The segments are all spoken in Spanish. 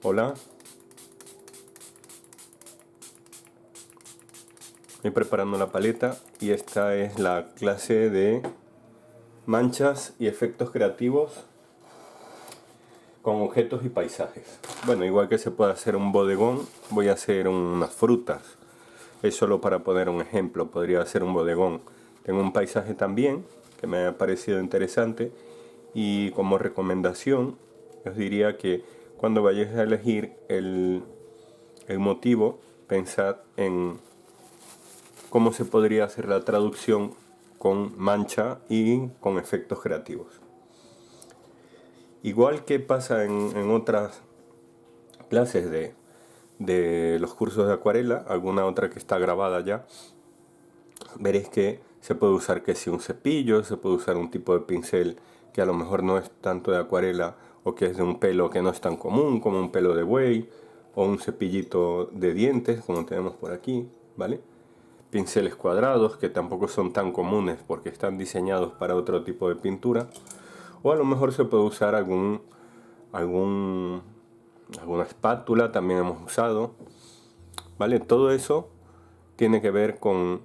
Hola, estoy preparando la paleta y esta es la clase de manchas y efectos creativos con objetos y paisajes. Bueno, igual que se puede hacer un bodegón, voy a hacer unas frutas. Es solo para poner un ejemplo, podría hacer un bodegón. Tengo un paisaje también que me ha parecido interesante y como recomendación os diría que cuando vayáis a elegir el motivo, pensad en cómo se podría hacer la traducción con mancha y con efectos creativos. Igual que pasa en otras clases de los cursos de acuarela, alguna otra que está grabada ya, veréis que se puede usar que si un cepillo, se puede usar un tipo de pincel que a lo mejor no es tanto de acuarela o que es de un pelo que no es tan común, como un pelo de buey o un cepillito de dientes, como tenemos por aquí, ¿vale? Pinceles cuadrados que tampoco son tan comunes porque están diseñados para otro tipo de pintura, o a lo mejor se puede usar alguna espátula, también hemos usado, ¿vale? Todo eso tiene que ver con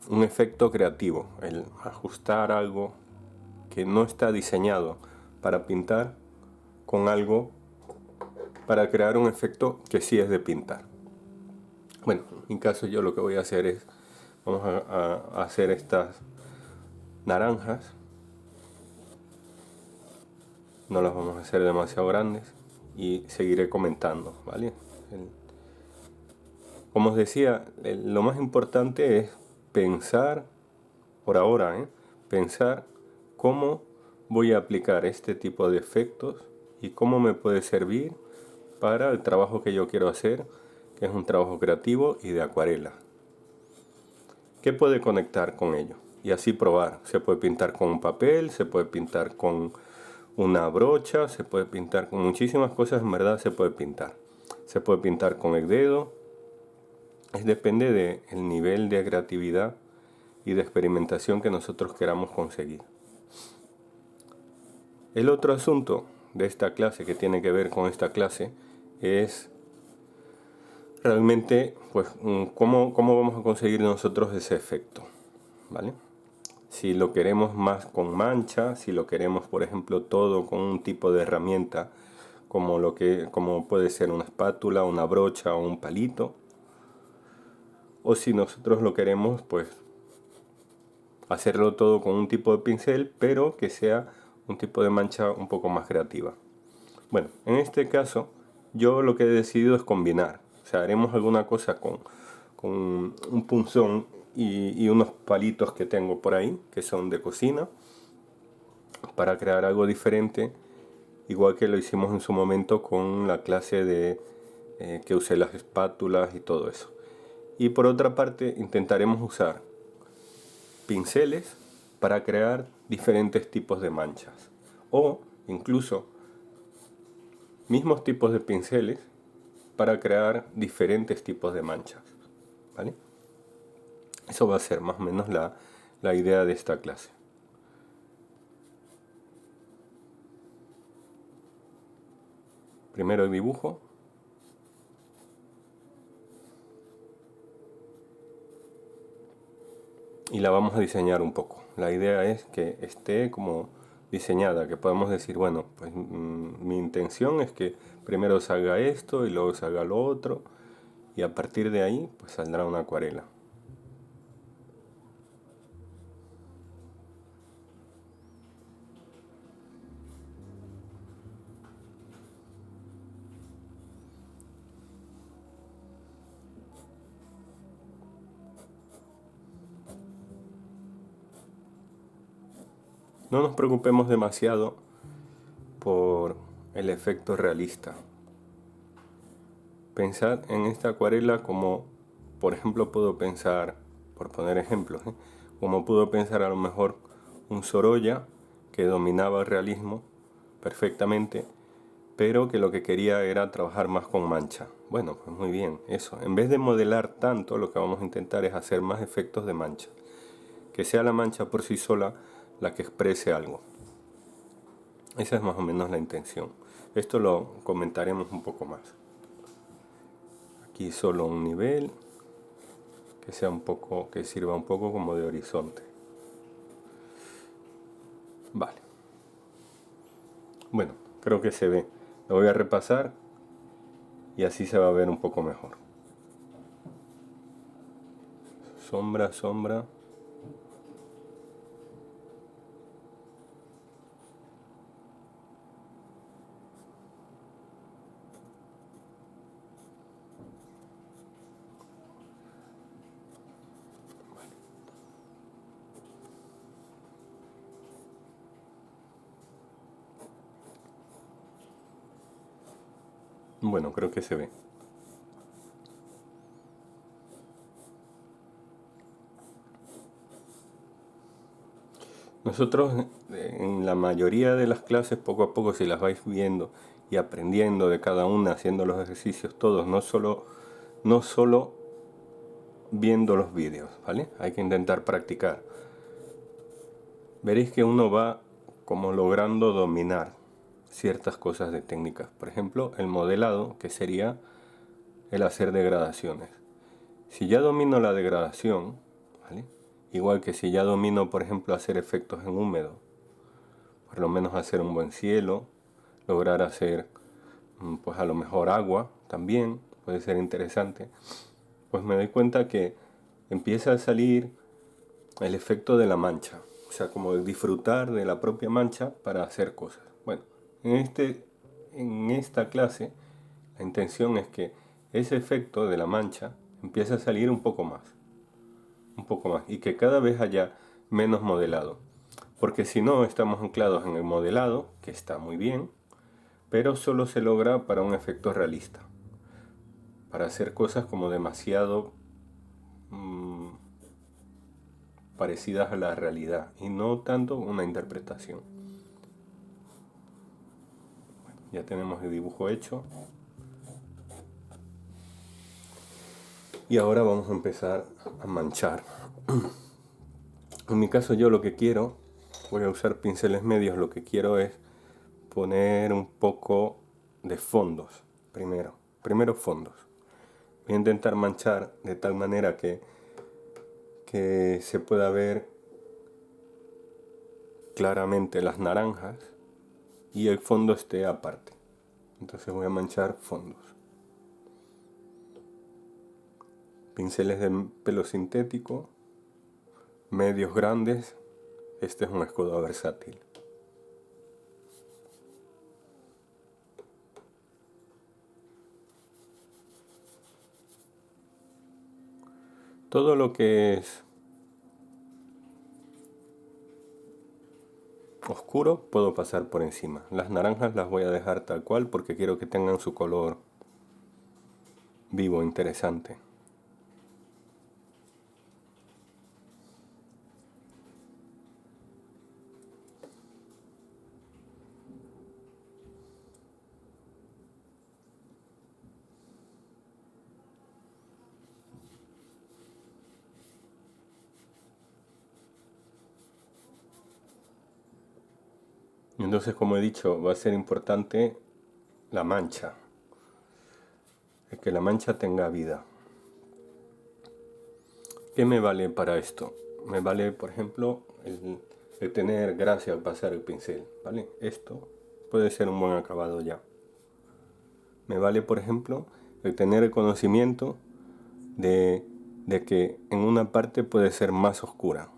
un efecto creativo, el ajustar algo que no está diseñado para pintar con algo para crear un efecto que sí es de pintar. Bueno, en caso yo lo que voy a hacer es, vamos a hacer estas naranjas, no las vamos a hacer demasiado grandes y seguiré comentando, ¿vale? Como os decía, lo más importante es pensar, por ahora, pensar cómo voy a aplicar este tipo de efectos y cómo me puede servir para el trabajo que yo quiero hacer, que es un trabajo creativo y de acuarela. ¿Qué puede conectar con ello? Y así probar. Se puede pintar con un papel, se puede pintar con una brocha, se puede pintar con muchísimas cosas, en verdad se puede pintar. Se puede pintar con el dedo. Depende del nivel de creatividad y de experimentación que nosotros queramos conseguir. El otro asunto de esta clase que tiene que ver con esta clase es realmente pues cómo vamos a conseguir nosotros ese efecto, ¿vale? Si lo queremos más con mancha, si lo queremos por ejemplo todo con un tipo de herramienta como puede ser una espátula, una brocha o un palito, o si nosotros lo queremos pues hacerlo todo con un tipo de pincel, pero que sea un tipo de mancha un poco más creativa. Bueno, en este caso yo lo que he decidido es combinar. O sea, haremos alguna cosa con un punzón y unos palitos que tengo por ahí, que son de cocina, para crear algo diferente, igual que lo hicimos en su momento con la clase de que usé las espátulas y todo eso. Y por otra parte intentaremos usar pinceles para crear diferentes tipos de manchas, o incluso mismos tipos de pinceles para crear diferentes tipos de manchas, ¿vale? Eso va a ser más o menos la idea de esta clase. Primero el dibujo. Y la vamos a diseñar un poco. La idea es que esté como diseñada, que podamos decir, bueno, pues mi intención es que primero salga esto y luego salga lo otro, y a partir de ahí pues saldrá una acuarela. No nos preocupemos demasiado por el efecto realista. Pensad en esta acuarela como, por ejemplo, puedo pensar, por poner ejemplos, como puedo pensar a lo mejor un Sorolla que dominaba el realismo perfectamente, pero que lo que quería era trabajar más con mancha. Bueno, pues muy bien, eso. En vez de modelar tanto, lo que vamos a intentar es hacer más efectos de mancha. Que sea la mancha por sí sola la que exprese algo. Esa es más o menos la intención. Esto lo comentaremos un poco más. Aquí solo un nivel que sea un poco, que sirva un poco como de horizonte. Vale. Bueno, creo que se ve. Lo voy a repasar y así se va a ver un poco mejor. Sombra, sombra. Bueno, creo que se ve. Nosotros en la mayoría de las clases, poco a poco, si las vais viendo y aprendiendo de cada una, haciendo los ejercicios todos, no solo viendo los vídeos, ¿vale? Hay que intentar practicar. Veréis que uno va como logrando dominar ciertas cosas de técnicas. Por ejemplo, el modelado, que sería el hacer degradaciones. Si ya domino la degradación, ¿vale? Igual que si ya domino, por ejemplo, hacer efectos en húmedo, por lo menos hacer un buen cielo, lograr hacer, pues a lo mejor agua también, puede ser interesante, pues me doy cuenta que empieza a salir el efecto de la mancha, o sea, como disfrutar de la propia mancha para hacer cosas. Bueno, en esta clase, la intención es que ese efecto de la mancha empiece a salir un poco más, y que cada vez haya menos modelado. Porque si no, estamos anclados en el modelado, que está muy bien, pero solo se logra para un efecto realista. Para hacer cosas como demasiado parecidas a la realidad y no tanto una interpretación. Ya tenemos el dibujo hecho. Y ahora vamos a empezar a manchar. En mi caso yo lo que quiero, voy a usar pinceles medios, lo que quiero es poner un poco de fondos primero. Primero fondos. Voy a intentar manchar de tal manera que se pueda ver claramente las naranjas y el fondo esté aparte. Entonces voy a manchar fondos. Pinceles de pelo sintético, medios grandes. Este es un escudo versátil. Todo lo que es oscuro puedo pasar por encima. Las naranjas las voy a dejar tal cual porque quiero que tengan su color vivo, interesante. Entonces, como he dicho, va a ser importante la mancha. Es que la mancha tenga vida. ¿Qué me vale para esto? Me vale, por ejemplo, el tener gracia al pasar el pincel, ¿vale? Esto puede ser un buen acabado ya. Me vale, por ejemplo, el tener el conocimiento de que en una parte puede ser más oscura.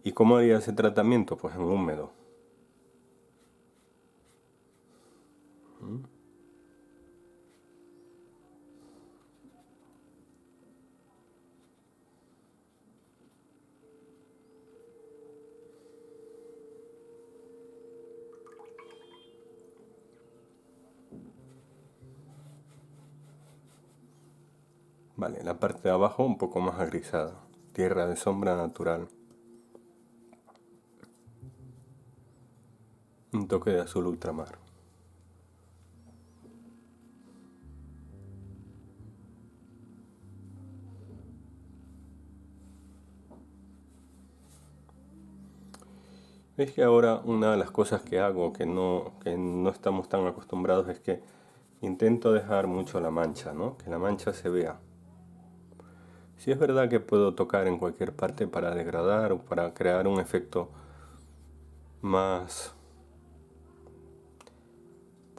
¿Y cómo haría ese tratamiento? Pues en húmedo. Vale, la parte de abajo un poco más agrisada. Tierra de sombra natural. Un toque de azul ultramar. Es que ahora una de las cosas que hago que no estamos tan acostumbrados es que intento dejar mucho la mancha, ¿no? Que la mancha se vea. Sí es verdad que puedo tocar en cualquier parte para degradar o para crear un efecto más,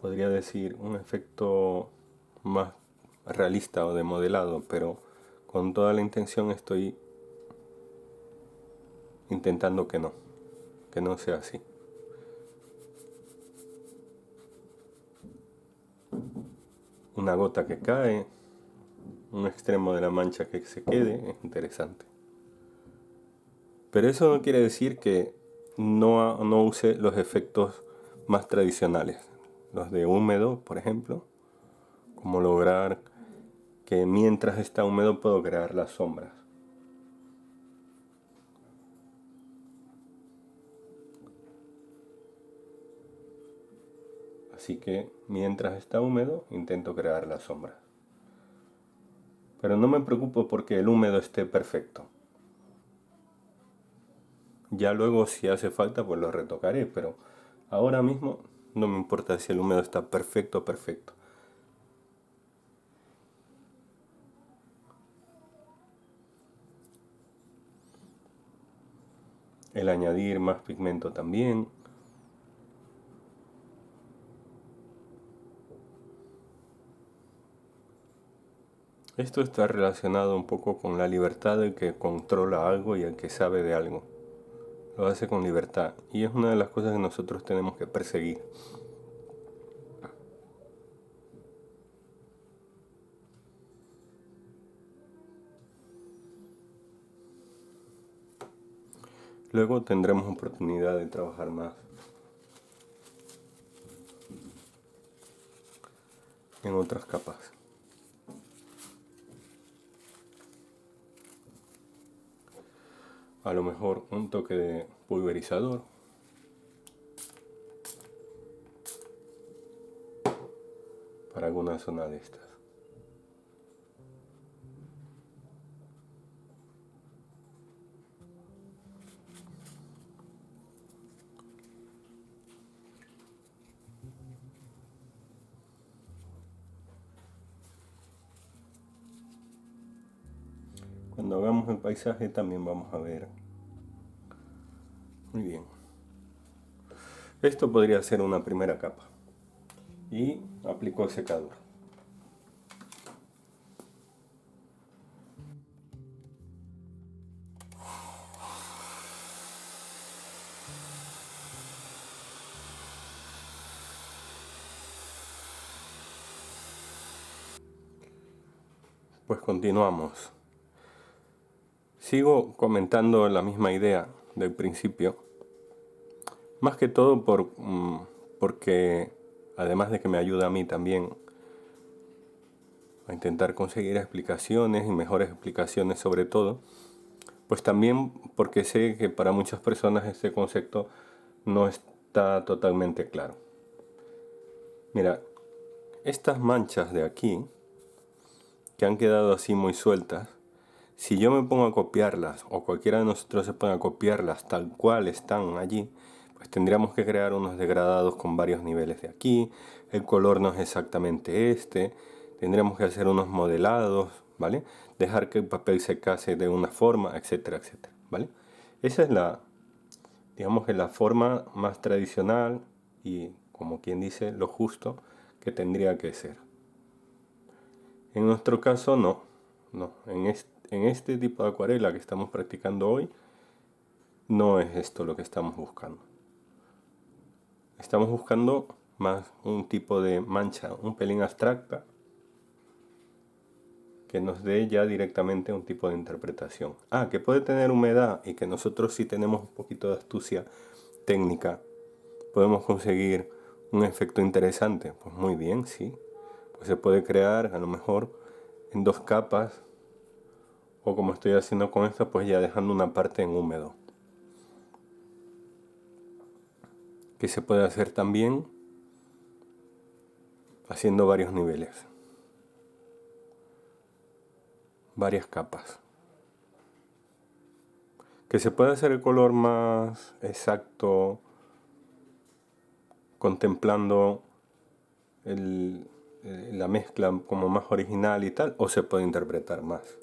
podría decir, un efecto más realista o de modelado, pero con toda la intención estoy intentando que no sea así. Una gota que cae, un extremo de la mancha que se quede, es interesante. Pero eso no quiere decir que no use los efectos más tradicionales, los de húmedo, por ejemplo, como lograr que mientras está húmedo puedo crear las sombras. Así que mientras está húmedo intento crear las sombras. Pero no me preocupo porque el húmedo esté perfecto. Ya luego si hace falta pues lo retocaré, pero ahora mismo no me importa si el húmedo está perfecto, perfecto. El añadir más pigmento también. Esto está relacionado un poco con la libertad del que controla algo y el que sabe de algo. Lo hace con libertad y es una de las cosas que nosotros tenemos que perseguir. Luego tendremos oportunidad de trabajar más en otras capas. A lo mejor un toque de pulverizador para alguna zona de estas. Cuando hagamos el paisaje también vamos a ver. Muy bien. Esto podría ser una primera capa. Y aplico el secador. Pues continuamos. Sigo comentando la misma idea del principio. Más que todo porque además de que me ayuda a mí también a intentar conseguir explicaciones y mejores explicaciones sobre todo, pues también porque sé que para muchas personas este concepto no está totalmente claro. Mira, estas manchas de aquí, que han quedado así muy sueltas, si yo me pongo a copiarlas o cualquiera de nosotros se pone a copiarlas tal cual están allí, pues tendríamos que crear unos degradados con varios niveles de aquí, el color no es exactamente este, tendríamos que hacer unos modelados, ¿vale? Dejar que el papel se case de una forma, etcétera, etcétera, ¿vale? Esa es digamos que la forma más tradicional y, como quien dice, lo justo que tendría que ser. En nuestro caso no. En este tipo de acuarela que estamos practicando hoy, no es esto lo que estamos buscando. Estamos buscando más un tipo de mancha, un pelín abstracta, que nos dé ya directamente un tipo de interpretación. Ah, que puede tener humedad y que nosotros si tenemos un poquito de astucia técnica, podemos conseguir un efecto interesante. Pues muy bien, sí. Pues se puede crear a lo mejor en dos capas o como estoy haciendo con esta, pues ya dejando una parte en húmedo. Que se puede hacer también haciendo varios niveles, varias capas. Que se puede hacer el color más exacto contemplando la mezcla como más original y tal, o se puede interpretar más.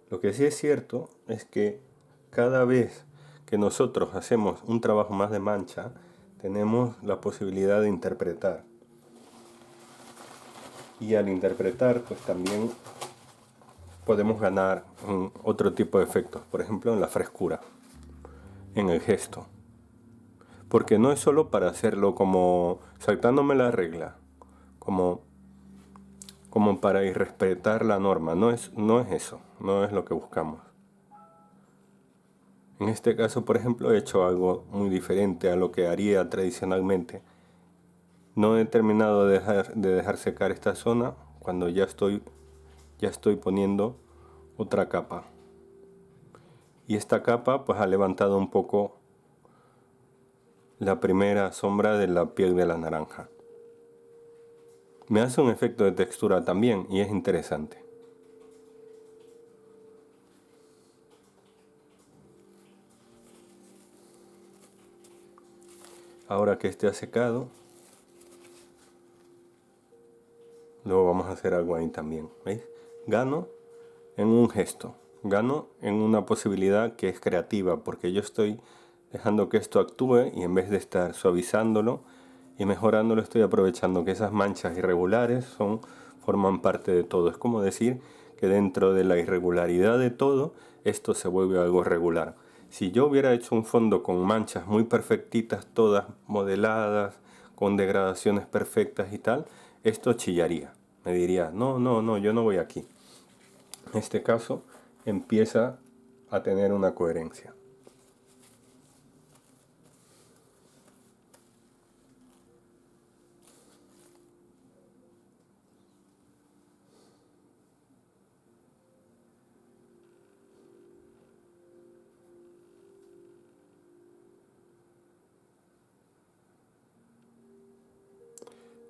Lo que sí es cierto es que cada vez que nosotros hacemos un trabajo más de mancha, tenemos la posibilidad de interpretar. Y al interpretar, pues también podemos ganar otro tipo de efectos, por ejemplo en la frescura, en el gesto. Porque no es solo para hacerlo como saltándome la regla, como, como para irrespetar la norma, no es eso, no es lo que buscamos. En este caso, por ejemplo, he hecho algo muy diferente a lo que haría tradicionalmente. No he terminado de dejar secar esta zona cuando ya estoy poniendo otra capa. Y esta capa pues ha levantado un poco la primera sombra de la piel de la naranja. Me hace un efecto de textura también y es interesante. Ahora que este ha secado, luego vamos a hacer algo ahí también. ¿Veis? Gano en un gesto, gano en una posibilidad que es creativa, porque yo estoy dejando que esto actúe y en vez de estar suavizándolo y mejorándolo, estoy aprovechando que esas manchas irregulares forman parte de todo. Es como decir que dentro de la irregularidad de todo, esto se vuelve algo regular. Si yo hubiera hecho un fondo con manchas muy perfectitas, todas modeladas, con degradaciones perfectas y tal, esto chillaría. Me diría, no, no, no, yo no voy aquí. En este caso, empieza a tener una coherencia.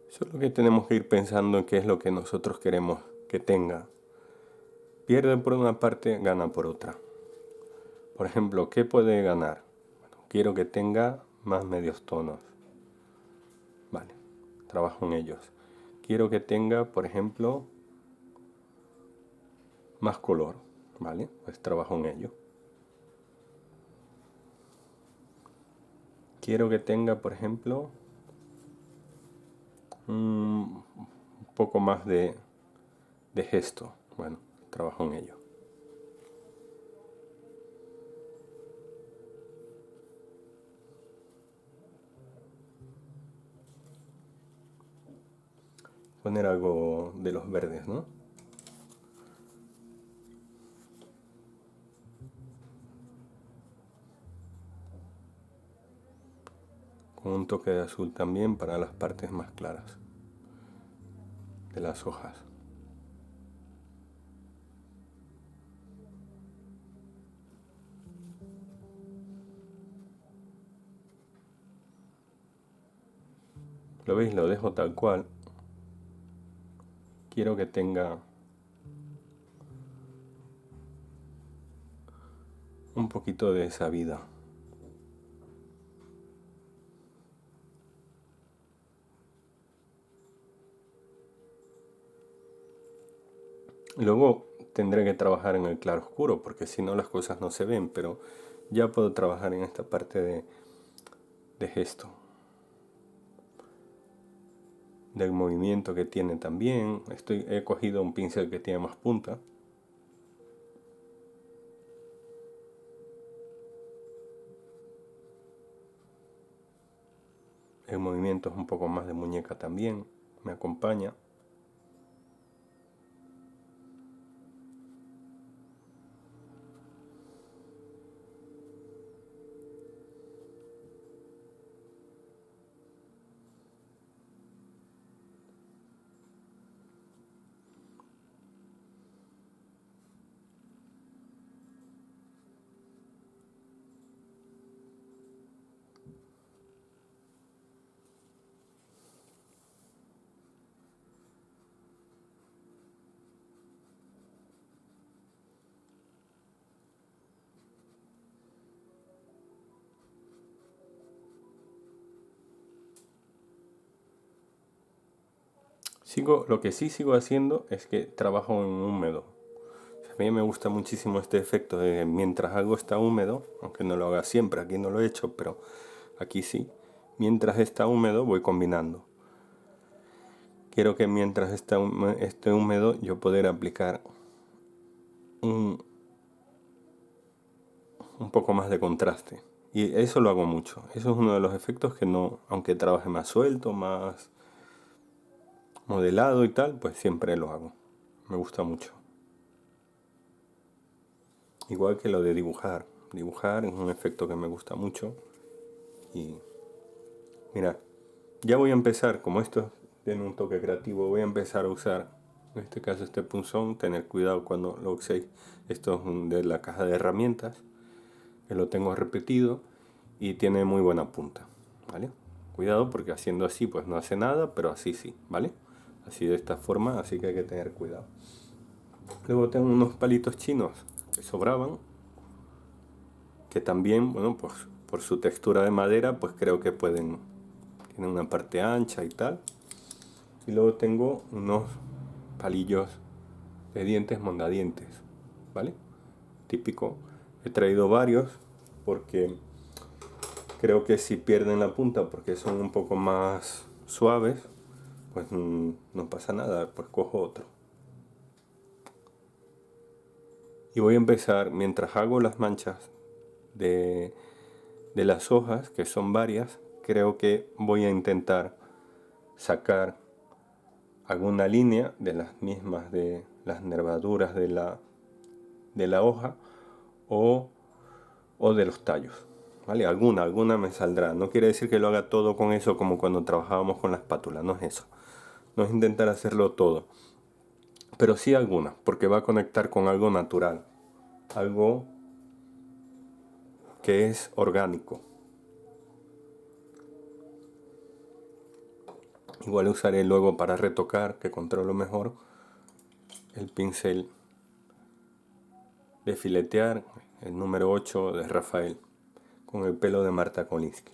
Solo que tenemos que ir pensando en qué es lo que nosotros queremos que tenga. Pierde por una parte, gana por otra. Por ejemplo, ¿qué puede ganar? Bueno, quiero que tenga más medios tonos. Vale, trabajo en ellos. Quiero que tenga, por ejemplo, más color. Vale, pues trabajo en ello. Quiero que tenga, por ejemplo, un poco más de gesto. Bueno, trabajo en ello. Poner algo de los verdes, ¿no? Con un toque de azul también para las partes más claras de las hojas. ¿Lo veis? Lo dejo tal cual. Quiero que tenga un poquito de esa vida. Luego tendré que trabajar en el claro oscuro porque si no las cosas no se ven, pero ya puedo trabajar en esta parte de gesto, del movimiento que tiene también. He cogido un pincel que tiene más punta. El movimiento es un poco más de muñeca también, me acompaña. Lo que sí sigo haciendo es que trabajo en húmedo. A mí me gusta muchísimo este efecto de mientras algo está húmedo, aunque no lo haga siempre, aquí no lo he hecho, pero aquí sí. Mientras está húmedo voy combinando. Quiero que mientras esté húmedo yo poder aplicar un, un poco más de contraste. Y eso lo hago mucho. Eso es uno de los efectos que no, aunque trabaje más suelto, más modelado y tal, pues siempre lo hago. Me gusta mucho. Igual que lo de dibujar. Dibujar es un efecto que me gusta mucho. Y mira, ya voy a empezar, como esto tiene un toque creativo, voy a empezar a usar, en este caso este punzón, tener cuidado cuando lo uséis. Esto es de la caja de herramientas, que lo tengo repetido y tiene muy buena punta, ¿vale? Cuidado porque haciendo así pues no hace nada, pero así sí, ¿vale? Así de esta forma, así que hay que tener cuidado. Luego tengo unos palitos chinos que sobraban, que también, bueno, pues por su textura de madera, pues creo que tienen una parte ancha y tal. Y luego tengo unos palillos de dientes mondadientes, ¿vale? Típico. He traído varios porque creo que si pierden la punta porque son un poco más suaves, pues no pasa nada, pues cojo otro. Y voy a empezar, mientras hago las manchas de, de las hojas, que son varias, creo que voy a intentar sacar alguna línea de las mismas de las nervaduras de la hoja o, o de los tallos. ¿Vale? Alguna me saldrá. No quiere decir que lo haga todo con eso como cuando trabajábamos con la espátula, no es eso. No es intentar hacerlo todo. Pero sí alguna, porque va a conectar con algo natural. Algo que es orgánico. Igual usaré luego para retocar, que controlo mejor, el pincel de filetear, el número 8 de Rafael, con el pelo de Marta Kolinsky.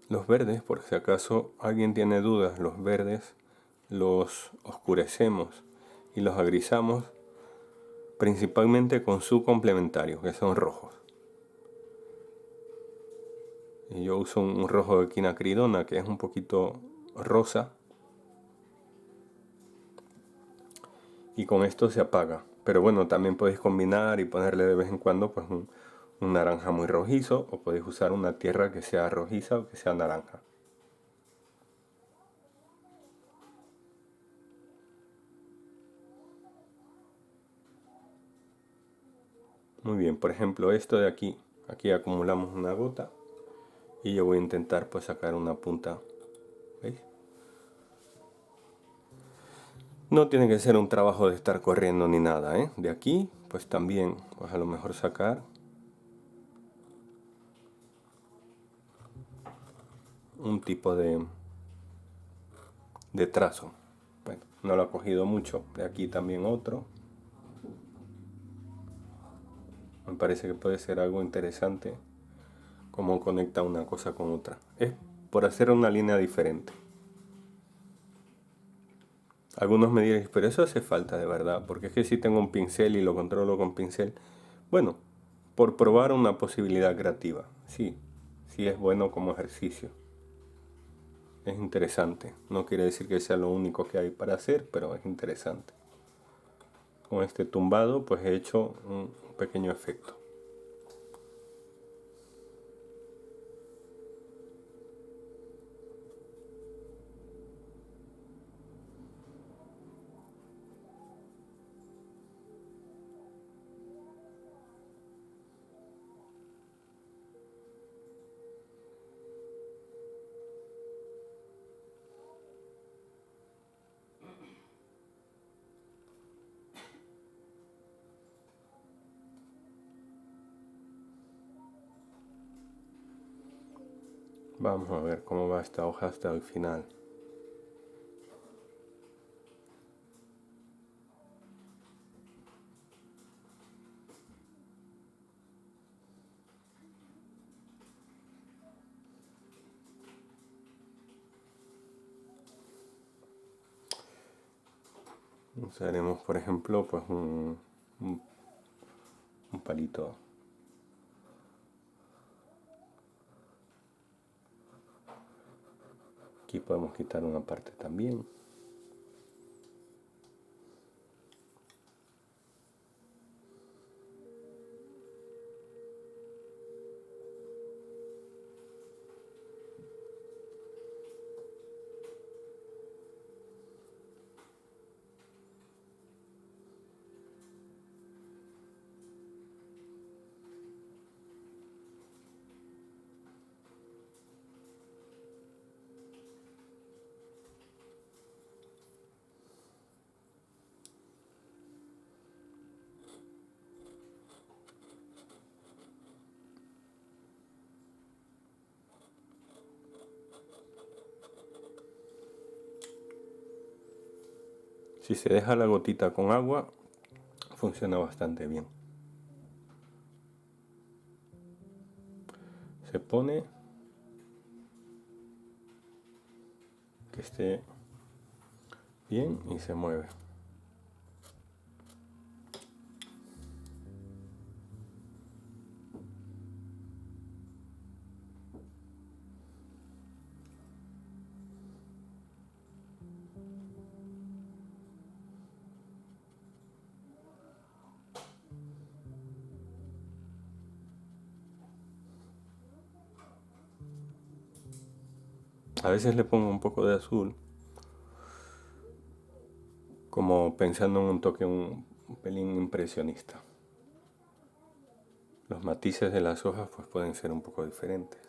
Los verdes, por si acaso alguien tiene dudas, los verdes los oscurecemos y los agrisamos principalmente con su complementario, que son rojos. Y yo uso un rojo de quinacridona que es un poquito rosa y con esto se apaga. Pero bueno, también podéis combinar y ponerle de vez en cuando pues un naranja muy rojizo o podéis usar una tierra que sea rojiza o que sea naranja. Muy bien, por ejemplo esto de aquí acumulamos una gota y yo voy a intentar pues sacar una punta, ¿veis? No tiene que ser un trabajo de estar corriendo ni nada, ¿eh? De aquí pues también pues a lo mejor sacar un tipo de trazo. Bueno, no lo ha cogido mucho, de aquí también otro. Me parece que puede ser algo interesante cómo conecta una cosa con otra. Es por hacer una línea diferente. Algunos me diréis, pero eso hace falta de verdad, porque es que si tengo un pincel y lo controlo con pincel, bueno, por probar una posibilidad creativa, sí, sí es bueno como ejercicio. Es interesante, no quiere decir que sea lo único que hay para hacer, pero es interesante. Con este tumbado pues he hecho un pequeño efecto. Vamos a ver cómo va esta hoja hasta el final. Usaremos, por ejemplo, pues un palito. Aquí podemos quitar una parte también. Si se deja la gotita con agua, funciona bastante bien. Se pone que esté bien y se mueve. A veces le pongo un poco de azul, como pensando en un toque un pelín impresionista. Los matices de las hojas pues pueden ser un poco diferentes.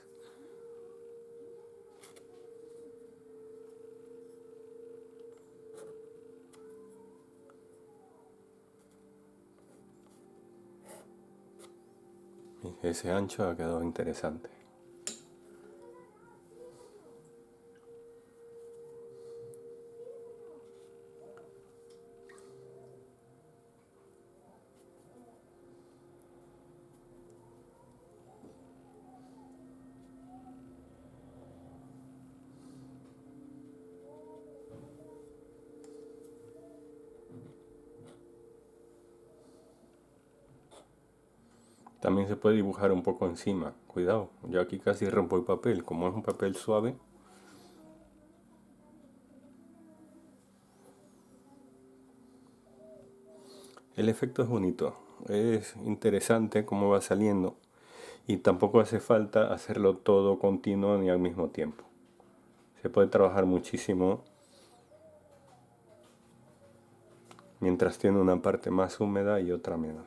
Y ese ancho ha quedado interesante. También se puede dibujar un poco encima. Cuidado, yo aquí casi rompo el papel. Como es un papel suave, el efecto es bonito. Es interesante cómo va saliendo. Y tampoco hace falta hacerlo todo continuo ni al mismo tiempo. Se puede trabajar muchísimo mientras tiene una parte más húmeda y otra menos.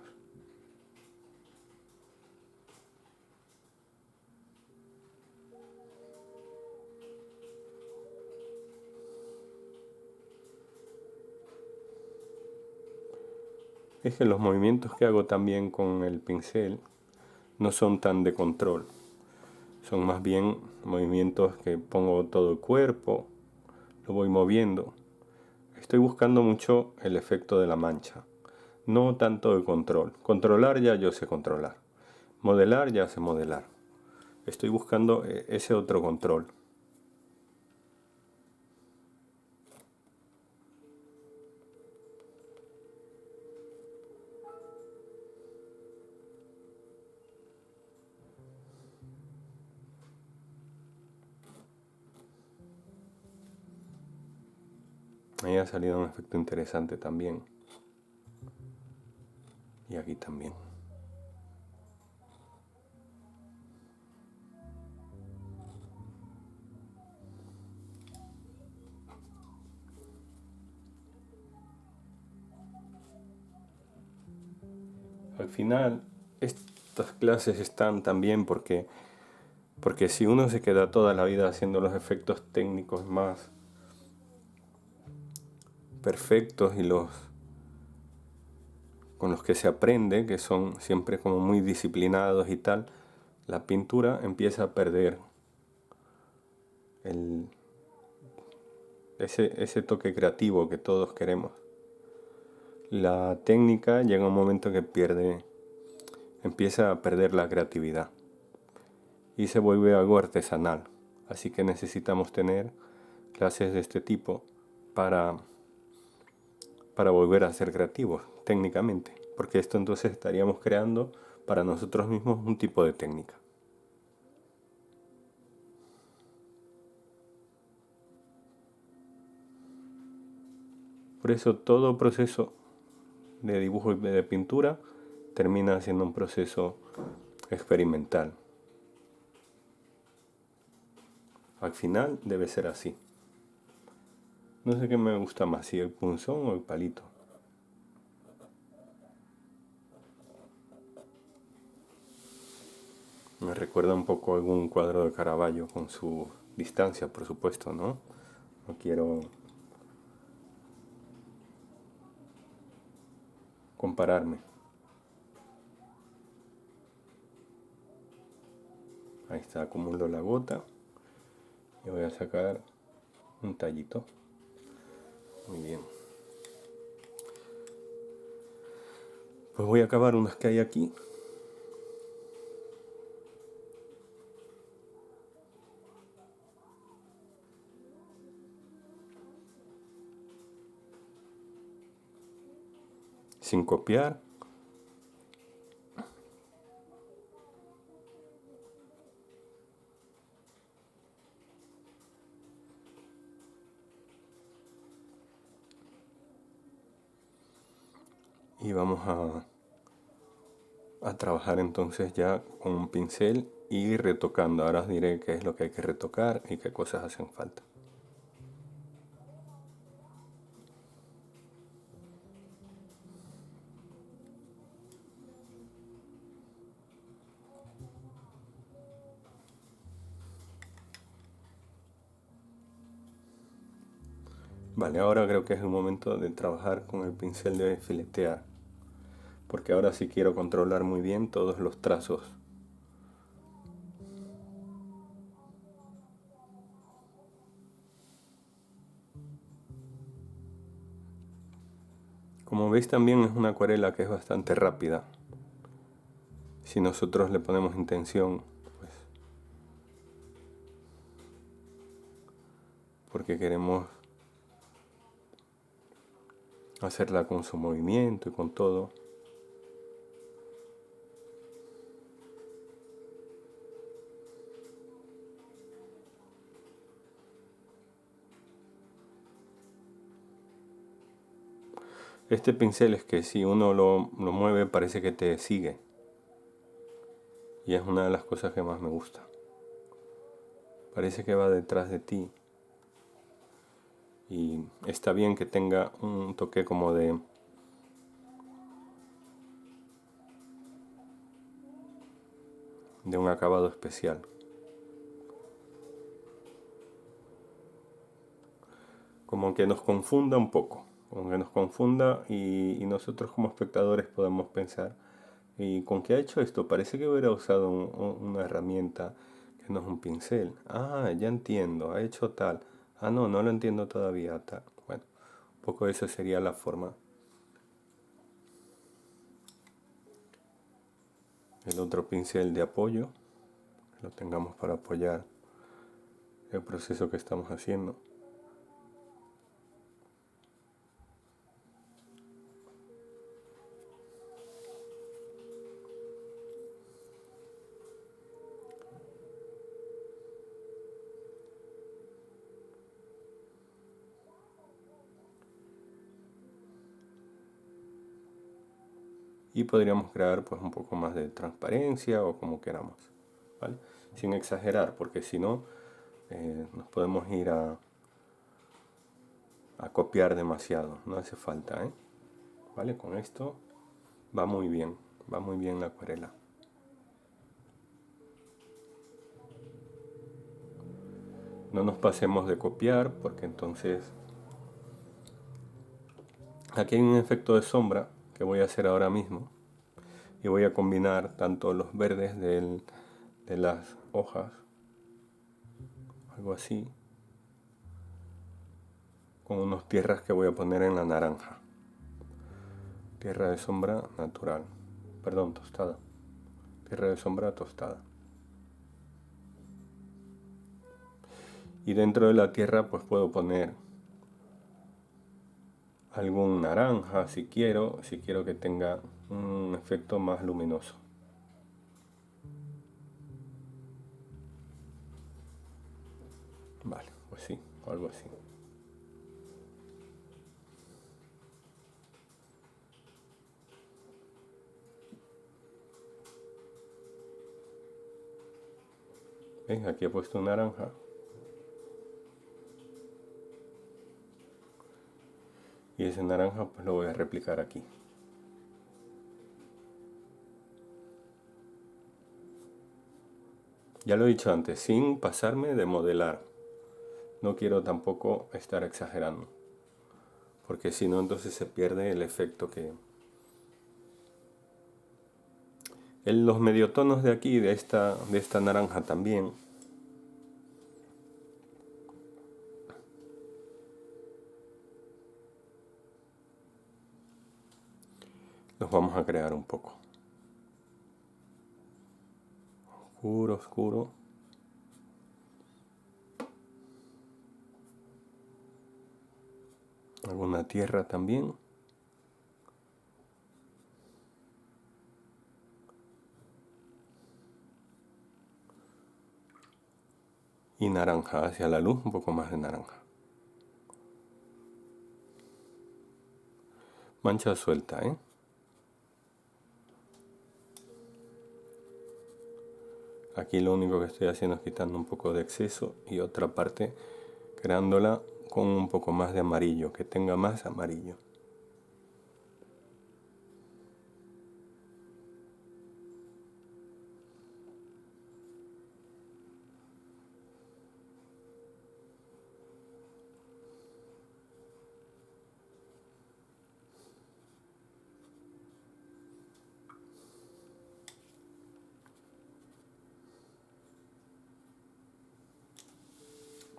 Es que los movimientos que hago también con el pincel no son tan de control. Son más bien movimientos que pongo todo el cuerpo, lo voy moviendo. Estoy buscando mucho el efecto de la mancha, no tanto el control. Controlar ya yo sé controlar. Modelar ya sé modelar. Estoy buscando ese otro control. Ahí ha salido un efecto interesante también. Y aquí también. Al final, estas clases están también porque si uno se queda toda la vida haciendo los efectos técnicos más perfectos y los con los que se aprende, que son siempre como muy disciplinados y tal, la pintura empieza a perder el, ese toque creativo que todos queremos. La técnica llega un momento que empieza a perder la creatividad y se vuelve algo artesanal. Así que necesitamos tener clases de este tipo para para volver a ser creativos técnicamente, porque esto entonces estaríamos creando para nosotros mismos un tipo de técnica. Por eso todo proceso de dibujo y de pintura termina siendo un proceso experimental. Al final debe ser así. No sé qué me gusta más, si el punzón o el palito. Me recuerda un poco a algún cuadro de Caravaggio, con su distancia, por supuesto, ¿no? No quiero compararme. Ahí está, acumulo la gota y voy a sacar un tallito. Muy bien. Pues voy a acabar unas que hay aquí. Sin copiar. Y vamos a trabajar entonces ya con un pincel y retocando. Ahora os diré qué es lo que hay que retocar y qué cosas hacen falta. Vale, ahora creo que es el momento de trabajar con el pincel de filetear, porque ahora sí quiero controlar muy bien todos los trazos. Como veis también es una acuarela que es bastante rápida. Si nosotros le ponemos intención, pues, porque queremos hacerla con su movimiento y con todo. Este pincel es que si uno lo mueve parece que te sigue. Y es una de las cosas que más me gusta. Parece que va detrás de ti. Y está bien que tenga un toque como de un acabado especial. Como que nos confunda un poco. Como que nos confunda y nosotros como espectadores podemos pensar, ¿y con qué ha hecho esto? Parece que hubiera usado una herramienta que no es un pincel. Ah, ya entiendo, ha hecho tal. Ah, no, no lo entiendo todavía. Tal. Bueno, un poco esa sería la forma. El otro pincel de apoyo, que lo tengamos para apoyar el proceso que estamos haciendo. Y podríamos crear pues un poco más de transparencia o como queramos, ¿vale? Sin exagerar, porque si no nos podemos ir a copiar demasiado, no hace falta, ¿eh? ¿Vale? Con esto va muy bien la acuarela. No nos pasemos de copiar, porque entonces aquí hay un efecto de sombra que voy a hacer ahora mismo y voy a combinar tanto los verdes de las hojas, algo así, con unas tierras que voy a poner en la naranja. Tierra de sombra natural, perdón, tostada. Tierra de sombra tostada. Y dentro de la tierra pues puedo poner algún naranja si quiero que tenga un efecto más luminoso. Vale, pues sí, algo así. ¿Ves? Aquí he puesto un naranja. Y ese naranja pues lo voy a replicar aquí. Ya lo he dicho antes, sin pasarme de modelar. No quiero tampoco estar exagerando, porque si no entonces se pierde el efecto que... Los mediotonos de aquí, de esta naranja también, los vamos a crear un poco. Oscuro, oscuro. Alguna tierra también. Y naranja, hacia la luz un poco más de naranja. Mancha suelta, ¿eh? Aquí lo único que estoy haciendo es quitando un poco de exceso y otra parte creándola con un poco más de amarillo, que tenga más amarillo.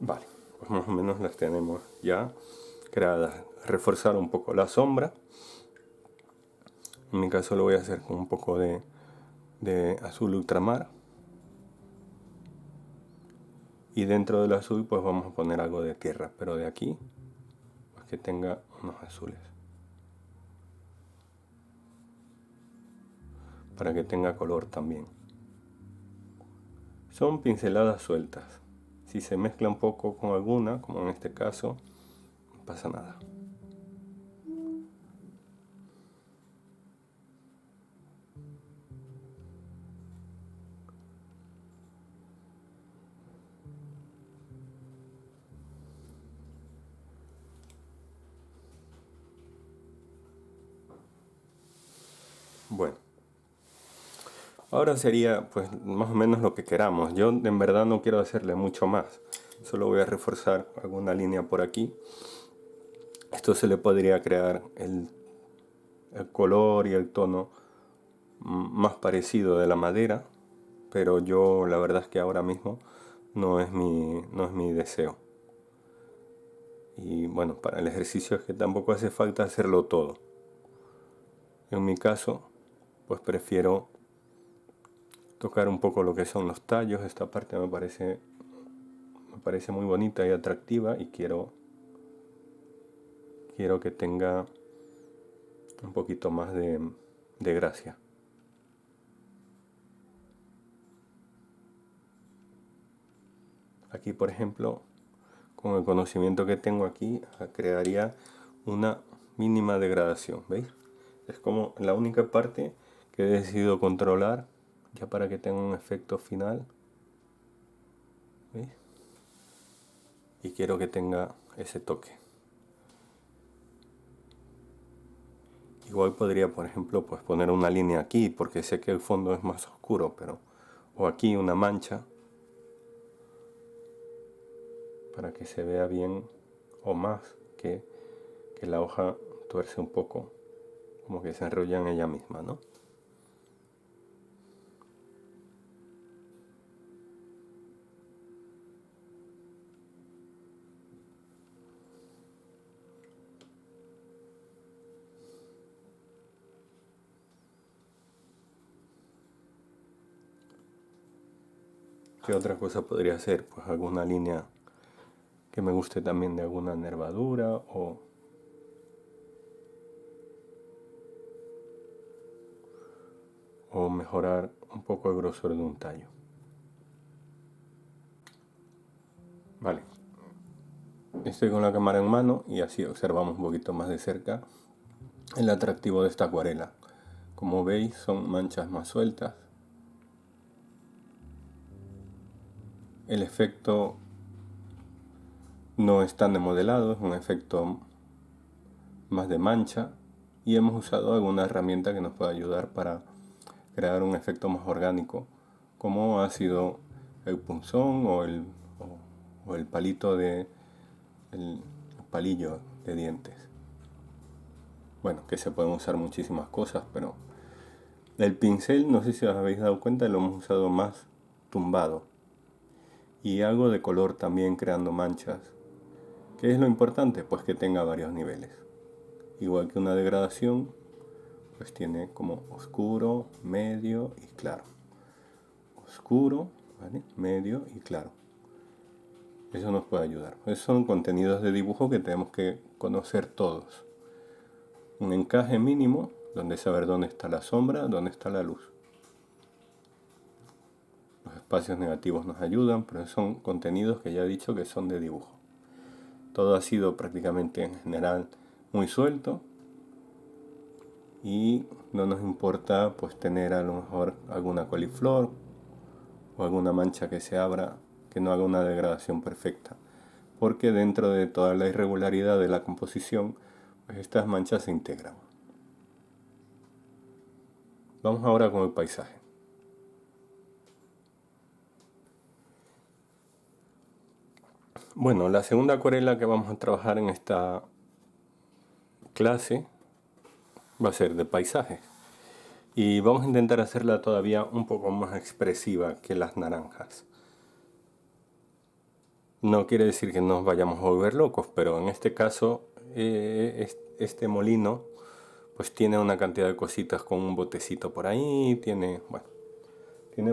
Vale, pues más o menos las tenemos ya creadas. Reforzar un poco la sombra. En mi caso lo voy a hacer con un poco de azul ultramar. Y dentro del azul pues vamos a poner algo de tierra, pero de aquí pues que tenga unos azules. Para que tenga color también. Son pinceladas sueltas. Si se mezcla un poco con alguna, como en este caso, no pasa nada. Bueno, ahora sería pues más o menos lo que queramos. Yo en verdad no quiero hacerle mucho más. Solo voy a reforzar alguna línea por aquí. Esto se le podría crear el color y el tono más parecido de la madera, pero yo la verdad es que ahora mismo no es mi deseo. Y bueno, para el ejercicio es que tampoco hace falta hacerlo todo. En mi caso, pues prefiero tocar un poco lo que son los tallos. Esta parte me parece muy bonita y atractiva y quiero que tenga un poquito más de gracia. Aquí, por ejemplo, con el conocimiento que tengo aquí, crearía una mínima degradación, ¿veis? Es como la única parte que he decidido controlar ya para que tenga un efecto final, ¿veis? Y quiero que tenga ese toque. Igual podría, por ejemplo, pues poner una línea aquí, porque sé que el fondo es más oscuro, pero... O aquí una mancha, para que se vea bien, o más, que la hoja tuerce un poco, como que se enrolla en ella misma, ¿no? ¿Qué otra cosa podría ser? Pues alguna línea que me guste también de alguna nervadura o o mejorar un poco el grosor de un tallo. Vale, estoy con la cámara en mano y así observamos un poquito más de cerca el atractivo de esta acuarela. Como veis, son manchas más sueltas. El efecto no es tan de modelado, es un efecto más de mancha, y hemos usado alguna herramienta que nos pueda ayudar para crear un efecto más orgánico, como ha sido el punzón o el palito de el palillo de dientes. Bueno, que se pueden usar muchísimas cosas, pero el pincel, no sé si os habéis dado cuenta, lo hemos usado más tumbado y algo de color también, creando manchas. ¿Qué es lo importante? Pues que tenga varios niveles. Igual que una degradación, pues tiene como oscuro, medio y claro. Oscuro, ¿vale? Medio y claro. Eso nos puede ayudar. Esos son contenidos de dibujo que tenemos que conocer todos. Un encaje mínimo, donde saber dónde está la sombra, dónde está la luz. Los espacios negativos nos ayudan, pero son contenidos que ya he dicho que son de dibujo. Todo ha sido prácticamente en general muy suelto y no nos importa pues tener a lo mejor alguna coliflor o alguna mancha que se abra, que no haga una degradación perfecta, porque dentro de toda la irregularidad de la composición, pues estas manchas se integran. Vamos ahora con el paisaje. Bueno, la segunda acuarela que vamos a trabajar en esta clase va a ser de paisaje. Y vamos a intentar hacerla todavía un poco más expresiva que las naranjas. No quiere decir que nos vayamos a volver locos, pero en este caso este molino pues tiene una cantidad de cositas con un botecito por ahí, tiene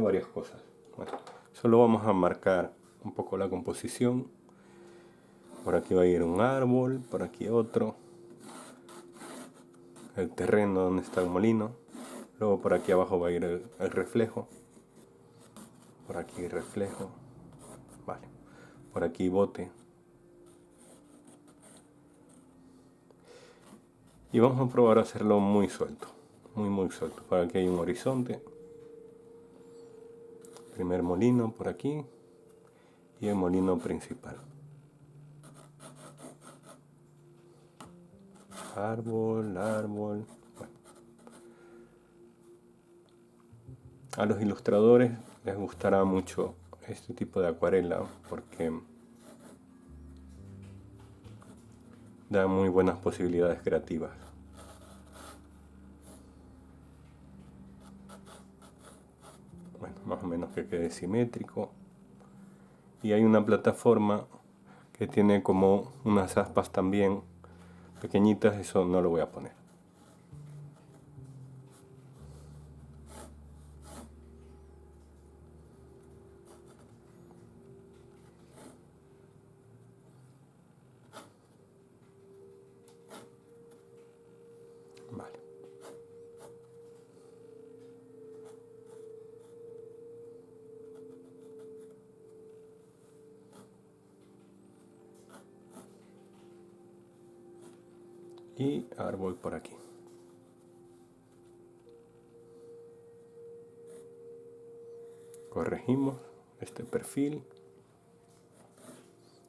varias cosas. Bueno, solo vamos a marcar un poco la composición. Por aquí va a ir un árbol, por aquí otro. El terreno donde está el molino. Luego por aquí abajo va a ir el reflejo. Por aquí reflejo. Vale. Por aquí bote. Y vamos a probar a hacerlo muy suelto. Muy suelto. Por aquí hay un horizonte. Primer molino por aquí. Y el molino principal. Árbol. Bueno. A los ilustradores les gustará mucho este tipo de acuarela porque da muy buenas posibilidades creativas. Bueno, más o menos que quede simétrico. Y hay una plataforma que tiene como unas aspas también pequeñitas, eso no lo voy a poner. Vale. Y árbol por aquí. Corregimos este perfil.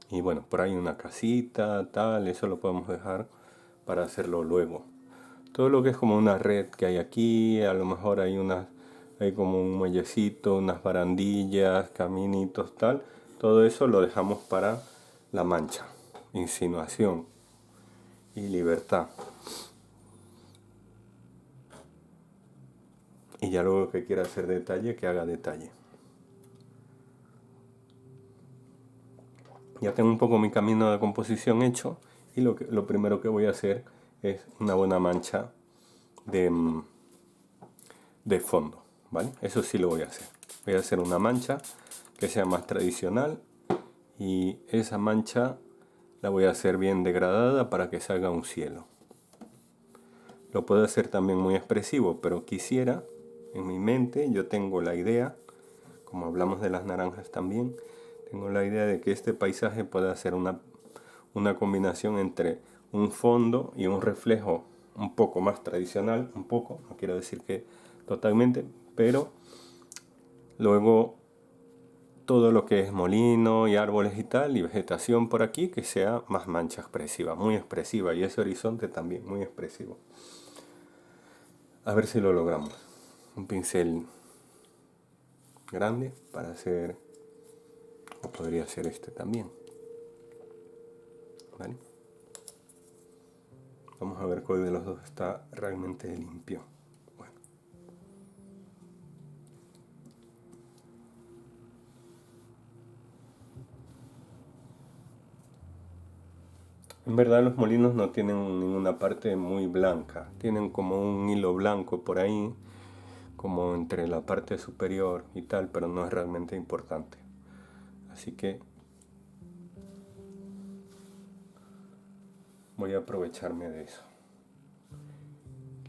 Y bueno, por ahí una casita, tal, eso lo podemos dejar para hacerlo luego. Todo lo que es como una red que hay aquí, a lo mejor hay como un muellecito, unas barandillas, caminitos, tal. Todo eso lo dejamos para la mancha, insinuación y libertad. Y ya luego que quiera hacer detalle, que haga detalle. Ya tengo un poco mi camino de composición hecho y lo primero que voy a hacer es una buena mancha de fondo, ¿vale? Eso sí lo voy a hacer. Voy a hacer una mancha que sea más tradicional y esa mancha la voy a hacer bien degradada para que salga un cielo. Lo puedo hacer también muy expresivo, pero quisiera En mi mente yo tengo la idea, como hablamos de las naranjas también, tengo la idea de que este paisaje pueda ser una combinación entre un fondo y un reflejo un poco más tradicional, un poco, no quiero decir que totalmente, pero luego todo lo que es molino y árboles y tal, y vegetación por aquí, que sea más mancha expresiva, muy expresiva, y ese horizonte también muy expresivo. A ver si lo logramos. Un pincel grande para hacer, o podría ser este también. ¿Vale? Vamos a ver cuál de los dos está realmente limpio. Bueno. En verdad los molinos no tienen ninguna parte muy blanca, tienen como un hilo blanco por ahí, como entre la parte superior y tal, pero no es realmente importante. Así que voy a aprovecharme de eso.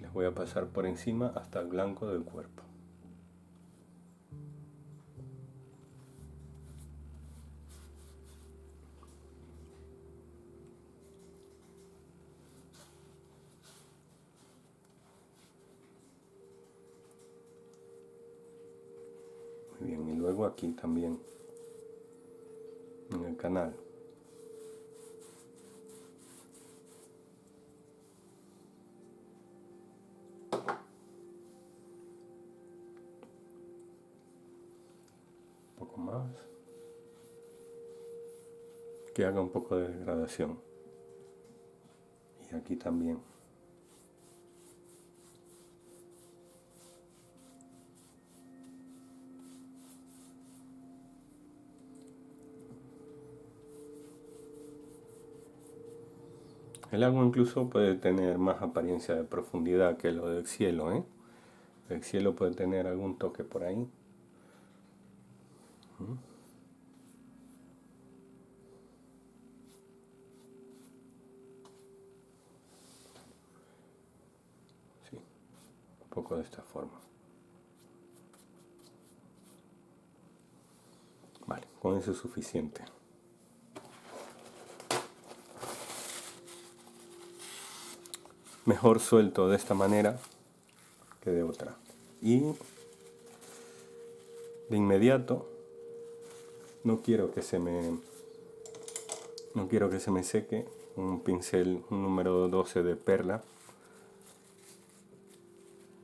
Les voy a pasar por encima hasta el blanco del cuerpo. Muy bien, y luego aquí también, en el canal. Un poco más. Que haga un poco de degradación. Y aquí también. El agua incluso puede tener más apariencia de profundidad que lo del cielo, ¿eh? El cielo puede tener algún toque por ahí. Sí, un poco de esta forma. Vale, con eso es suficiente. Mejor suelto de esta manera que de otra. Y de inmediato no quiero que se me seque un pincel, un número 12 de perla.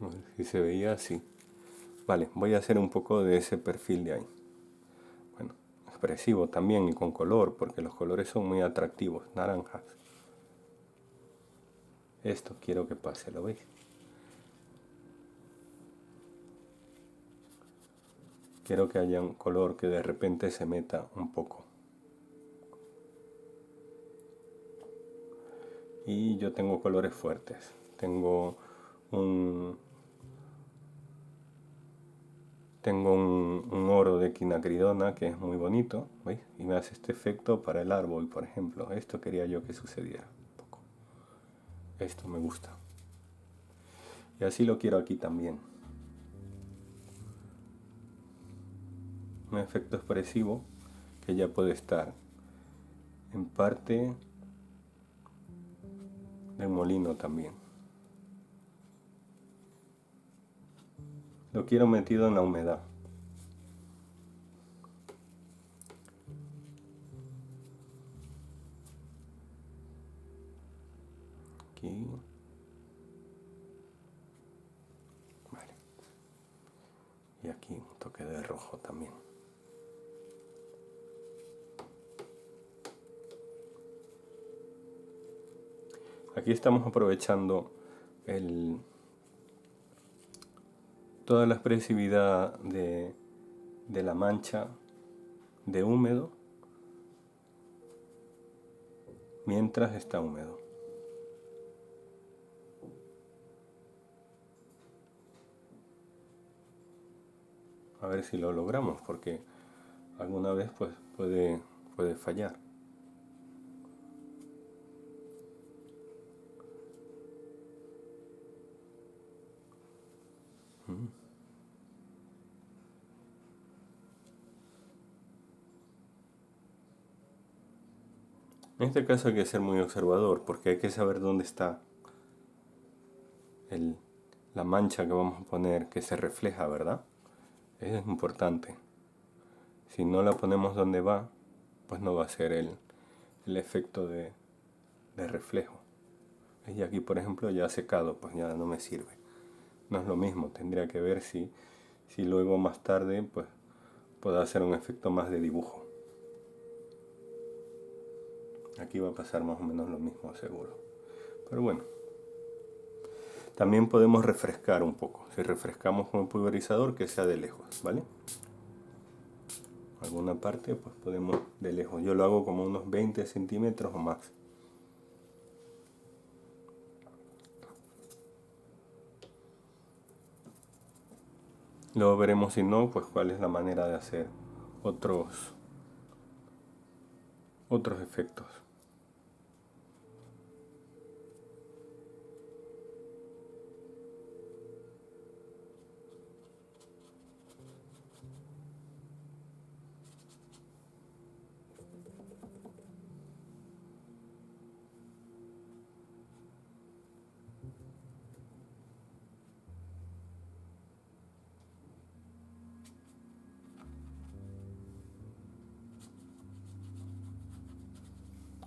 No sé si se veía así. Vale, voy a hacer un poco de ese perfil de ahí. Bueno, expresivo también y con color, porque los colores son muy atractivos, naranjas. Esto quiero que pase, ¿lo veis? Quiero que haya un color que de repente se meta un poco. Y yo tengo colores fuertes. Tengo un, un oro de quinacridona que es muy bonito, ¿veis? Y me hace este efecto para el árbol, por ejemplo. Esto quería yo que sucediera un poco. Esto me gusta. Y así lo quiero aquí también. Un efecto expresivo que ya puede estar en parte del molino también. Lo quiero metido en la humedad. Aquí. Vale. Y aquí un toque de rojo también. Aquí estamos aprovechando toda la expresividad de la mancha de húmedo mientras está húmedo. A ver si lo logramos, porque alguna vez pues puede fallar. En este caso hay que ser muy observador porque hay que saber dónde está la mancha que vamos a poner que se refleja, ¿verdad? Eso es importante. Si no la ponemos donde va, pues no va a ser el efecto de reflejo. Y aquí, por ejemplo, ya ha secado, pues ya no me sirve. No es lo mismo, tendría que ver si luego más tarde pues puedo hacer un efecto más de dibujo. Aquí va a pasar más o menos lo mismo, seguro. Pero bueno, también podemos refrescar un poco. Si refrescamos con el pulverizador, que sea de lejos, ¿vale? Alguna parte, pues podemos de lejos. Yo lo hago como unos 20 centímetros o más. Luego veremos si no, pues cuál es la manera de hacer otros efectos.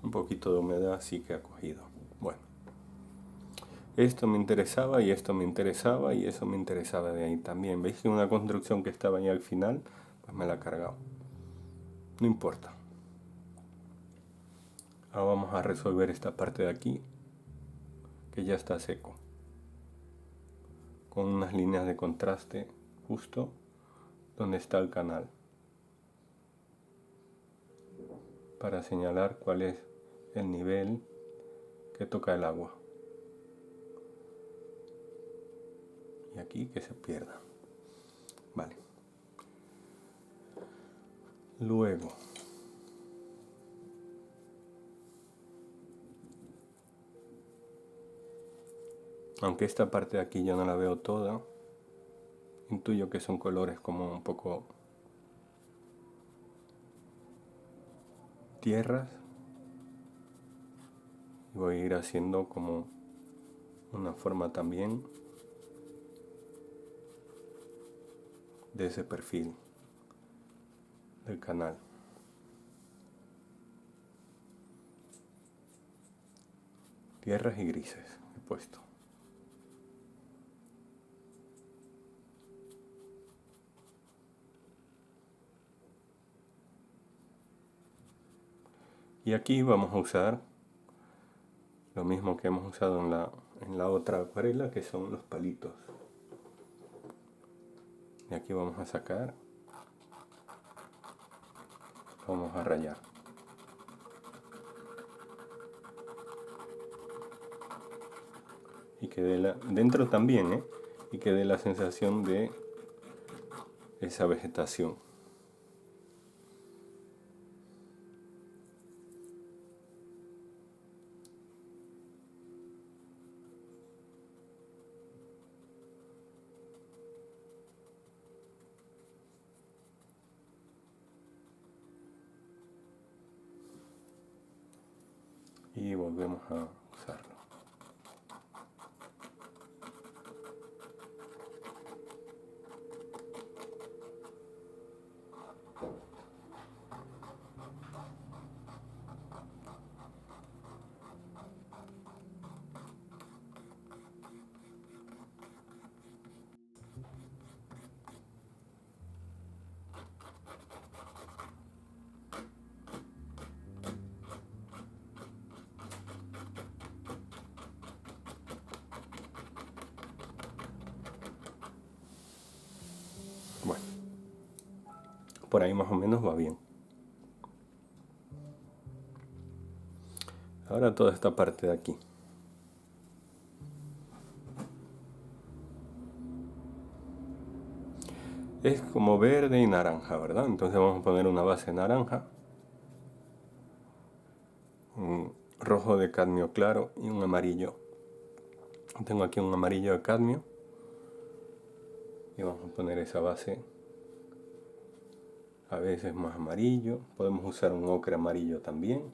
Un poquito de humedad sí que ha cogido. Bueno, esto me interesaba y esto me interesaba y eso me interesaba de ahí también. ¿Veis que una construcción que estaba ahí al final, pues me la ha cargado? No importa. Ahora vamos a resolver esta parte de aquí, que ya está seco, con unas líneas de contraste justo donde está el canal, para señalar cuál es el nivel que toca el agua. Y aquí que se pierda. Vale. Luego, aunque esta parte de aquí yo no la veo toda, intuyo que son colores como un poco tierras. Y voy a ir haciendo como una forma también de ese perfil del canal. Tierras y grises he puesto. Y aquí vamos a usar lo mismo que hemos usado en la otra acuarela, que son los palitos. Y aquí vamos a sacar, vamos a rayar. Y que dentro también, y que dé la sensación de esa vegetación. Y volvemos a usarlo. Bueno, por ahí más o menos va bien. Ahora toda esta parte de aquí. Es como verde y naranja, ¿verdad? Entonces vamos a poner una base naranja, un rojo de cadmio claro y un amarillo. Tengo aquí un amarillo de cadmio y vamos a poner esa base, a veces más amarillo. Podemos usar un ocre amarillo también,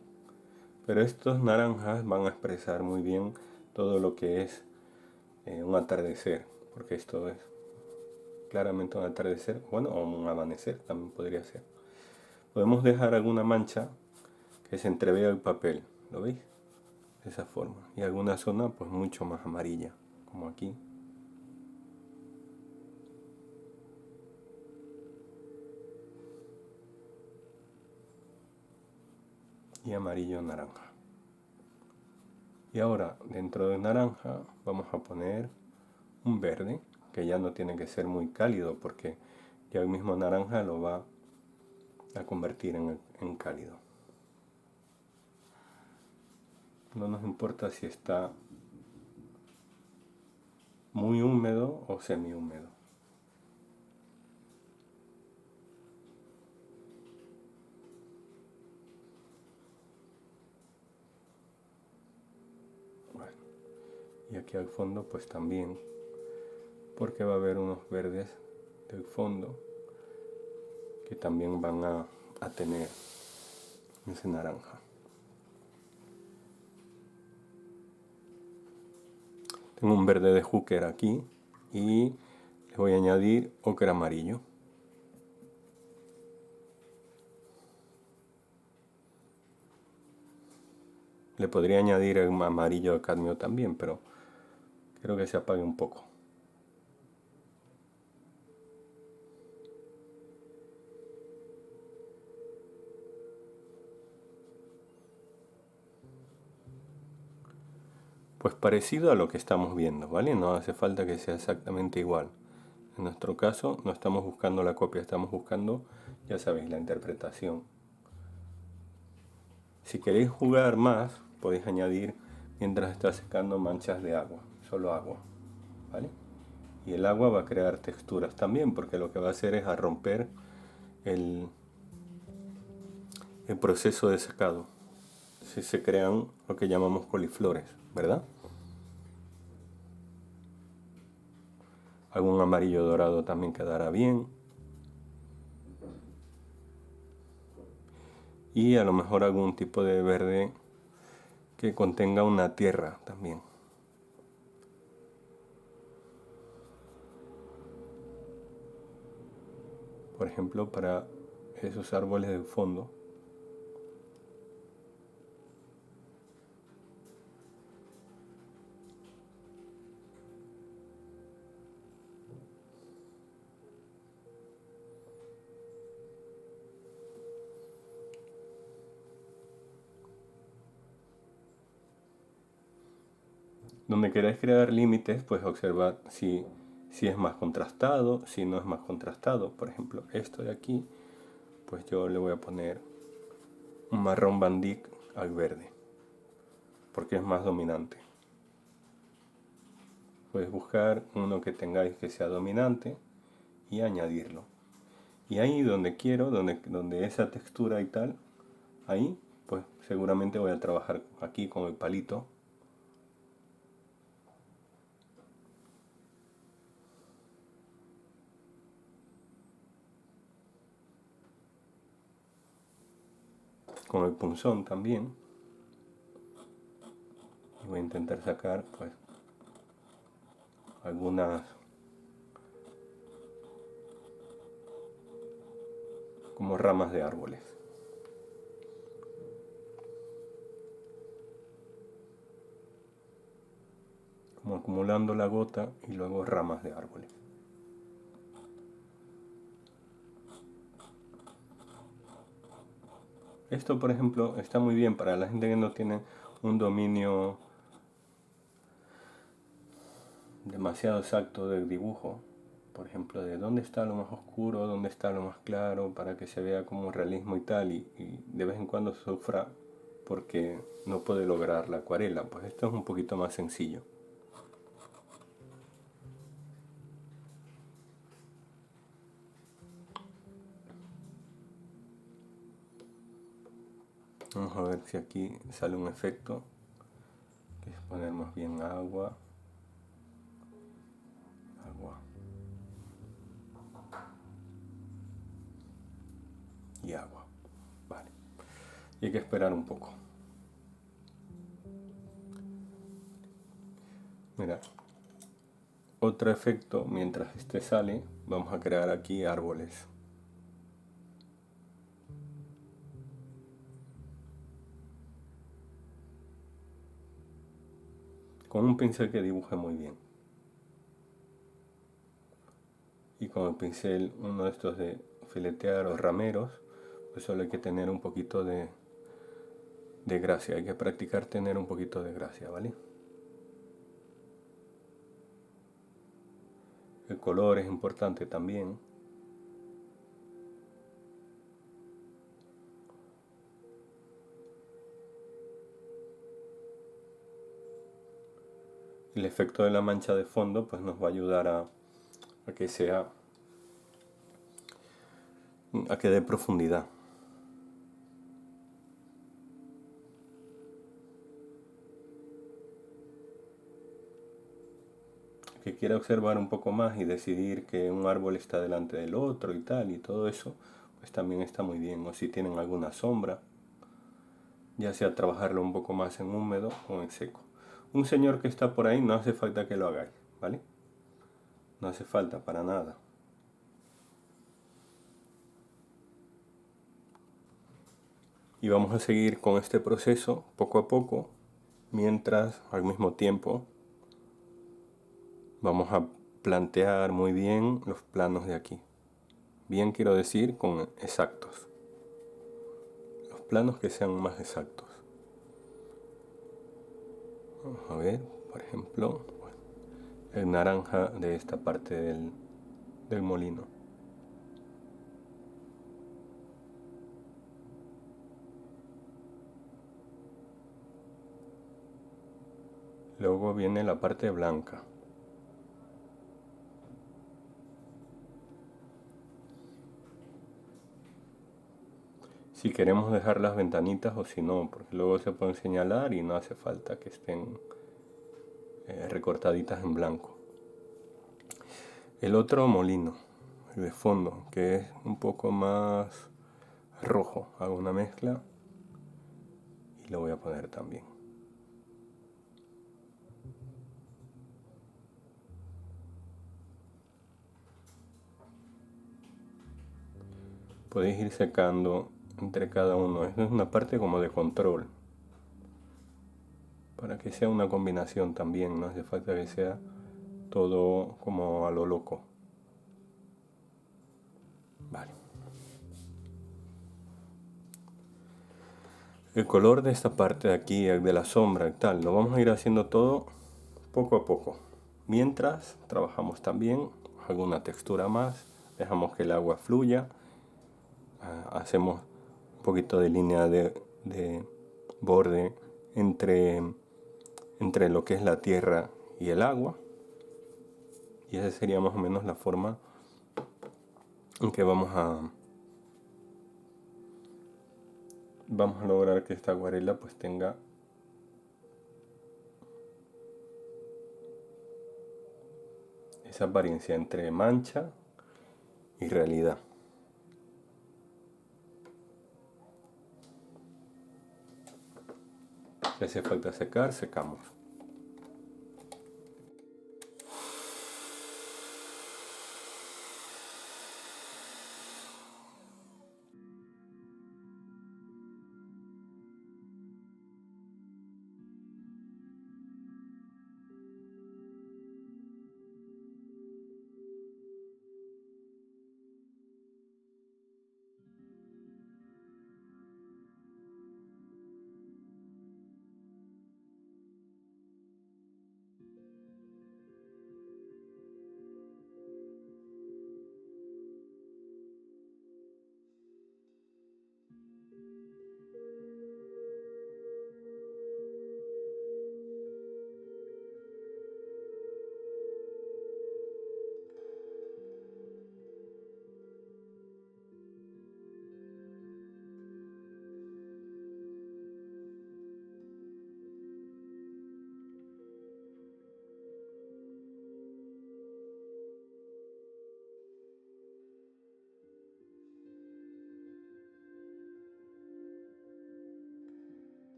Pero estos naranjas van a expresar muy bien todo lo que es un atardecer, porque esto es claramente un atardecer, bueno, o un amanecer también podría ser. Podemos dejar alguna mancha que se entrevea el papel, ¿lo veis? De esa forma. Y alguna zona pues mucho más amarilla, como aquí. Y amarillo naranja. Y ahora dentro de naranja vamos a poner un verde, que ya no tiene que ser muy cálido porque ya el mismo naranja lo va a convertir en cálido. No nos importa si está muy húmedo o semi húmedo. Bueno, y aquí al fondo pues también, porque va a haber unos verdes del fondo que también van a tener ese naranja. Tengo un verde de Hooker aquí y le voy a añadir ocre amarillo. Le podría añadir el amarillo de cadmio también, pero quiero que se apague un poco. Pues parecido a lo que estamos viendo, ¿vale? No hace falta que sea exactamente igual. En nuestro caso no estamos buscando la copia, estamos buscando, ya sabéis, la interpretación. Si queréis jugar más, podéis añadir mientras está secando manchas de agua, solo agua, ¿vale? Y el agua va a crear texturas también, porque lo que va a hacer es a romper el, el proceso de secado. Si se crean lo que llamamos coliflores, ¿verdad? Algún amarillo dorado también quedará bien. Y a lo mejor algún tipo de verde que contenga una tierra también. Por ejemplo, para esos árboles del fondo. Donde queráis crear límites, pues observad si es más contrastado, si no es más contrastado. Por ejemplo, esto de aquí, pues yo le voy a poner un marrón bandic al verde, porque es más dominante. Podéis buscar uno que tengáis que sea dominante y añadirlo. Y ahí donde quiero, donde esa textura y tal, ahí pues seguramente voy a trabajar aquí con el palito. Con el punzón también. Y voy a intentar sacar pues algunas como ramas de árboles. Como acumulando la gota y luego ramas de árboles. Esto, por ejemplo, está muy bien para la gente que no tiene un dominio demasiado exacto del dibujo. Por ejemplo, de dónde está lo más oscuro, dónde está lo más claro, para que se vea como realismo y tal, y de vez en cuando sufra porque no puede lograr la acuarela. Pues esto es un poquito más sencillo. Vamos a ver si aquí sale un efecto, que es poner más bien agua, agua y agua. Vale. Y hay que esperar un poco. Mira, otro efecto, mientras este sale, vamos a crear aquí árboles. Con un pincel que dibuje muy bien. Y con el pincel, uno de estos de filetear o rameros, pues solo hay que tener un poquito de gracia. Hay que practicar tener un poquito de gracia, ¿vale? El color es importante también. El efecto de la mancha de fondo pues nos va a ayudar a que sea, a que dé profundidad. Que quiera observar un poco más y decidir que un árbol está delante del otro y tal y todo eso, pues también está muy bien. O si tienen alguna sombra, ya sea trabajarlo un poco más en húmedo o en seco. Un señor que está por ahí no hace falta que lo hagáis, ¿vale? No hace falta para nada. Y vamos a seguir con este proceso poco a poco, mientras al mismo tiempo vamos a plantear muy bien los planos de aquí. Bien quiero decir con exactos. Los planos que sean más exactos. Vamos a ver, por ejemplo, el naranja de esta parte del molino. Luego viene la parte blanca. Si queremos dejar las ventanitas o si no, porque luego se pueden señalar y no hace falta que estén recortaditas en blanco. El otro molino, el de fondo, que es un poco más rojo. Hago una mezcla y lo voy a poner también. Podéis ir secando entre cada uno. Esto es una parte como de control. Para que sea una combinación también, no hace falta que sea todo como a lo loco. Vale. El color de esta parte de aquí, el de la sombra y tal, lo vamos a ir haciendo todo poco a poco. Mientras trabajamos también alguna textura más, dejamos que el agua fluya, hacemos un poquito de línea de borde entre lo que es la tierra y el agua. Y esa sería más o menos la forma en que vamos a lograr que esta acuarela pues tenga esa apariencia entre mancha y realidad. Si hace falta secar, secamos.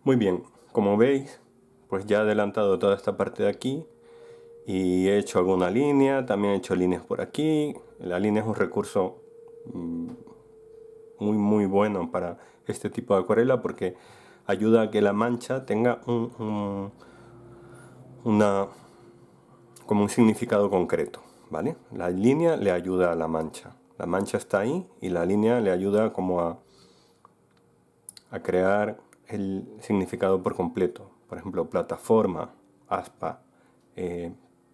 Muy bien, como veis, pues ya he adelantado toda esta parte de aquí y he hecho alguna línea, también he hecho líneas por aquí. La línea es un recurso muy bueno para este tipo de acuarela porque ayuda a que la mancha tenga una, como un significado concreto, ¿vale? La línea le ayuda a la mancha. La mancha está ahí y la línea le ayuda como a crear el significado por completo. Por ejemplo, plataforma, aspa,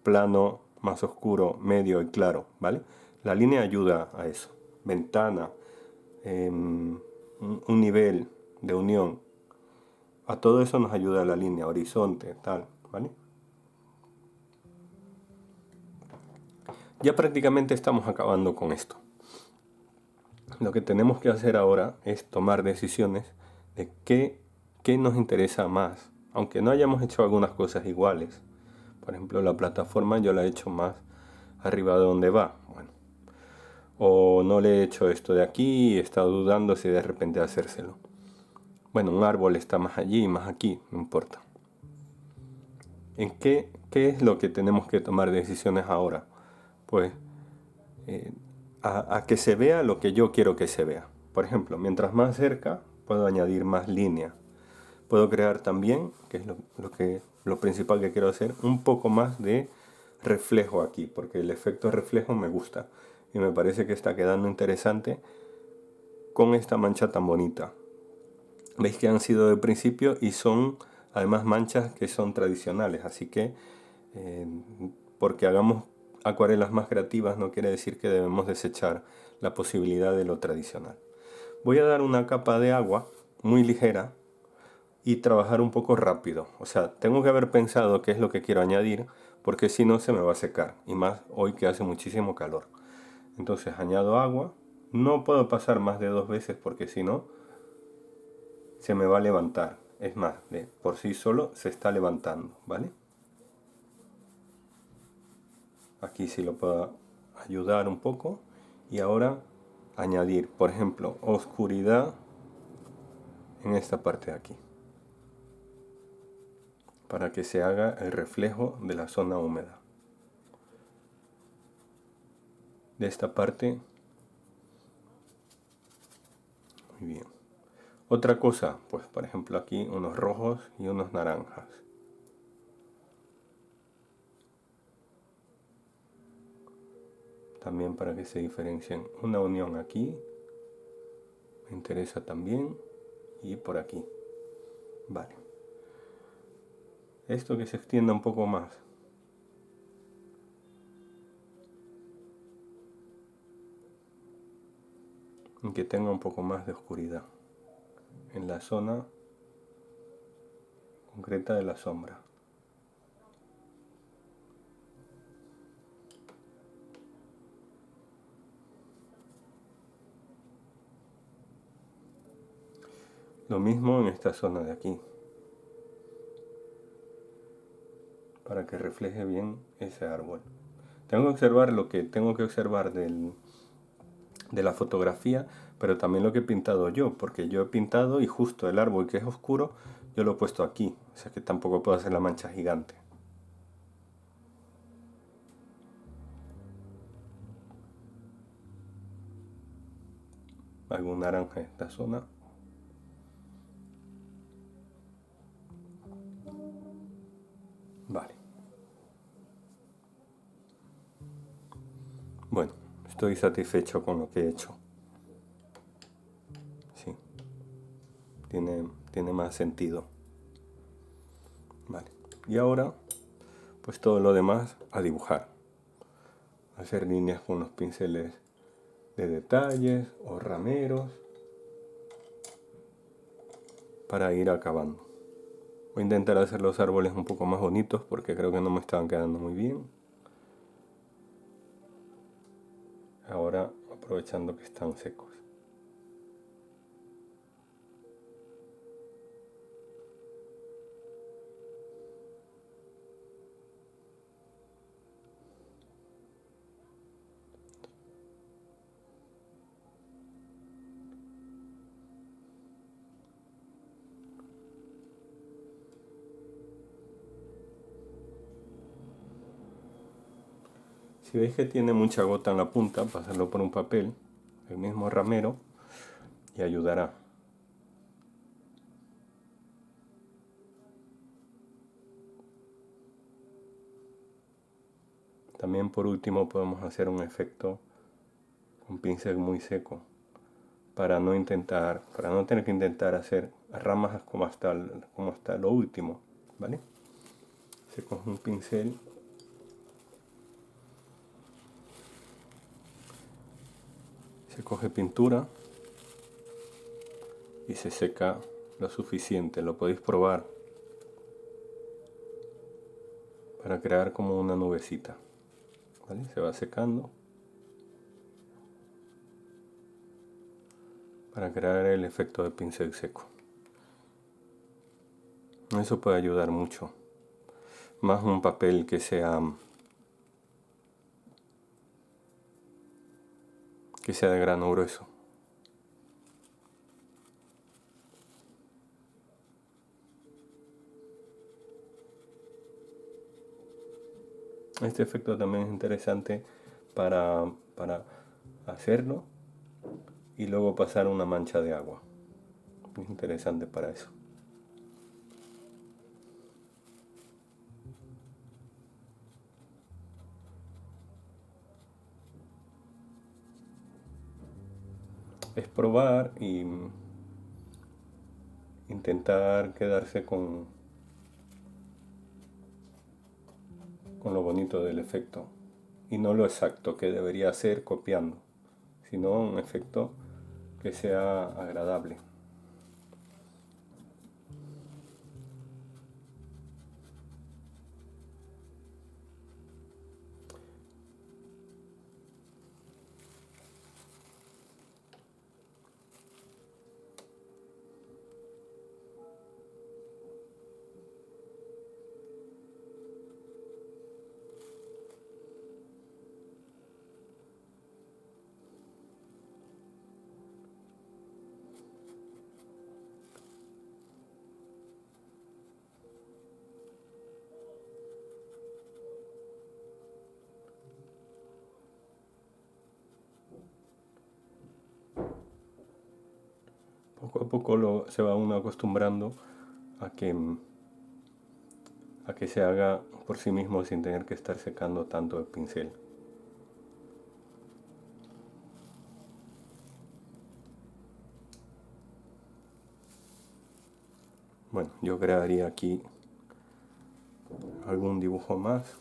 plano más oscuro, medio y claro, ¿vale? La línea ayuda a eso. Ventana, un nivel de unión. A todo eso nos ayuda la línea, horizonte, tal, ¿vale? Ya prácticamente estamos acabando con esto. Lo que tenemos que hacer ahora es tomar decisiones de qué nos interesa más, aunque no hayamos hecho algunas cosas iguales. Por ejemplo, la plataforma yo la he hecho más arriba de donde va. Bueno, o no le he hecho esto de aquí y he estado dudando si de repente hacérselo. Bueno, un árbol está más allí, más aquí, no importa. ¿En qué es lo que tenemos que tomar decisiones ahora? Pues a que se vea lo que yo quiero que se vea. Por ejemplo, mientras más cerca, puedo añadir más línea. Puedo crear también, que es lo principal que quiero hacer, un poco más de reflejo aquí, porque el efecto reflejo me gusta y me parece que está quedando interesante con esta mancha tan bonita. Veis que han sido de principio y son además manchas que son tradicionales, así que eh, porque hagamos acuarelas más creativas no quiere decir que debemos desechar la posibilidad de lo tradicional. Voy a dar una capa de agua muy ligera y trabajar un poco rápido. O sea, tengo que haber pensado qué es lo que quiero añadir, porque si no se me va a secar, y más hoy que hace muchísimo calor. Entonces añado agua, no puedo pasar más de 2 veces porque si no se me va a levantar. Es más, por sí solo se está levantando, ¿vale? Aquí sí lo puedo ayudar un poco. Y ahora añadir, por ejemplo, oscuridad en esta parte de aquí, para que se haga el reflejo de la zona húmeda. De esta parte, muy bien. Otra cosa, pues por ejemplo aquí unos rojos y unos naranjas. También para que se diferencien. Una unión aquí, me interesa también, y por aquí. Vale. Esto que se extienda un poco más. Y que tenga un poco más de oscuridad en la zona concreta de la sombra. Lo mismo en esta zona de aquí, para que refleje bien ese árbol. Tengo que observar lo que tengo que observar de la fotografía, pero también lo que he pintado yo, porque yo he pintado y justo el árbol que es oscuro, yo lo he puesto aquí, o sea que tampoco puedo hacer la mancha gigante. Algún naranja en esta zona. Vale. Bueno, estoy satisfecho con lo que he hecho. Sí, tiene más sentido. Vale. Y ahora, pues todo lo demás a dibujar. Hacer líneas con los pinceles de detalles o rameros para ir acabando. Voy a intentar hacer los árboles un poco más bonitos porque creo que no me estaban quedando muy bien. Ahora aprovechando que están secos. Si veis que tiene mucha gota en la punta, pasarlo por un papel, el mismo ramero, y ayudará. También por último podemos hacer un efecto con pincel muy seco para no tener que intentar hacer ramas como hasta lo último, ¿vale? Se coge un pincel se coge pintura y se seca lo suficiente. Lo podéis probar para crear como una nubecita, ¿vale? Se va secando para crear el efecto de pincel seco. Eso puede ayudar mucho. Más un papel que sea de grano grueso. Este efecto también es interesante para hacerlo y luego pasar una mancha de agua. Es interesante para eso. Es probar y intentar quedarse con lo bonito del efecto y no lo exacto que debería ser copiando, sino un efecto que sea agradable. Poco a poco se va uno acostumbrando a que se haga por sí mismo sin tener que estar secando tanto el pincel. Bueno, yo crearía aquí algún dibujo más.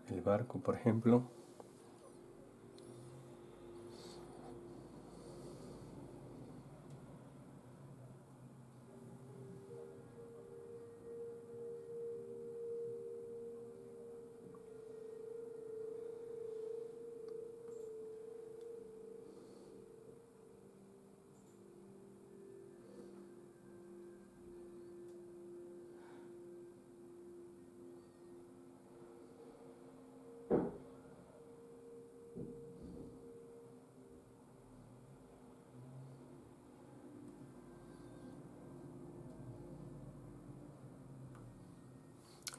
El barco, por ejemplo.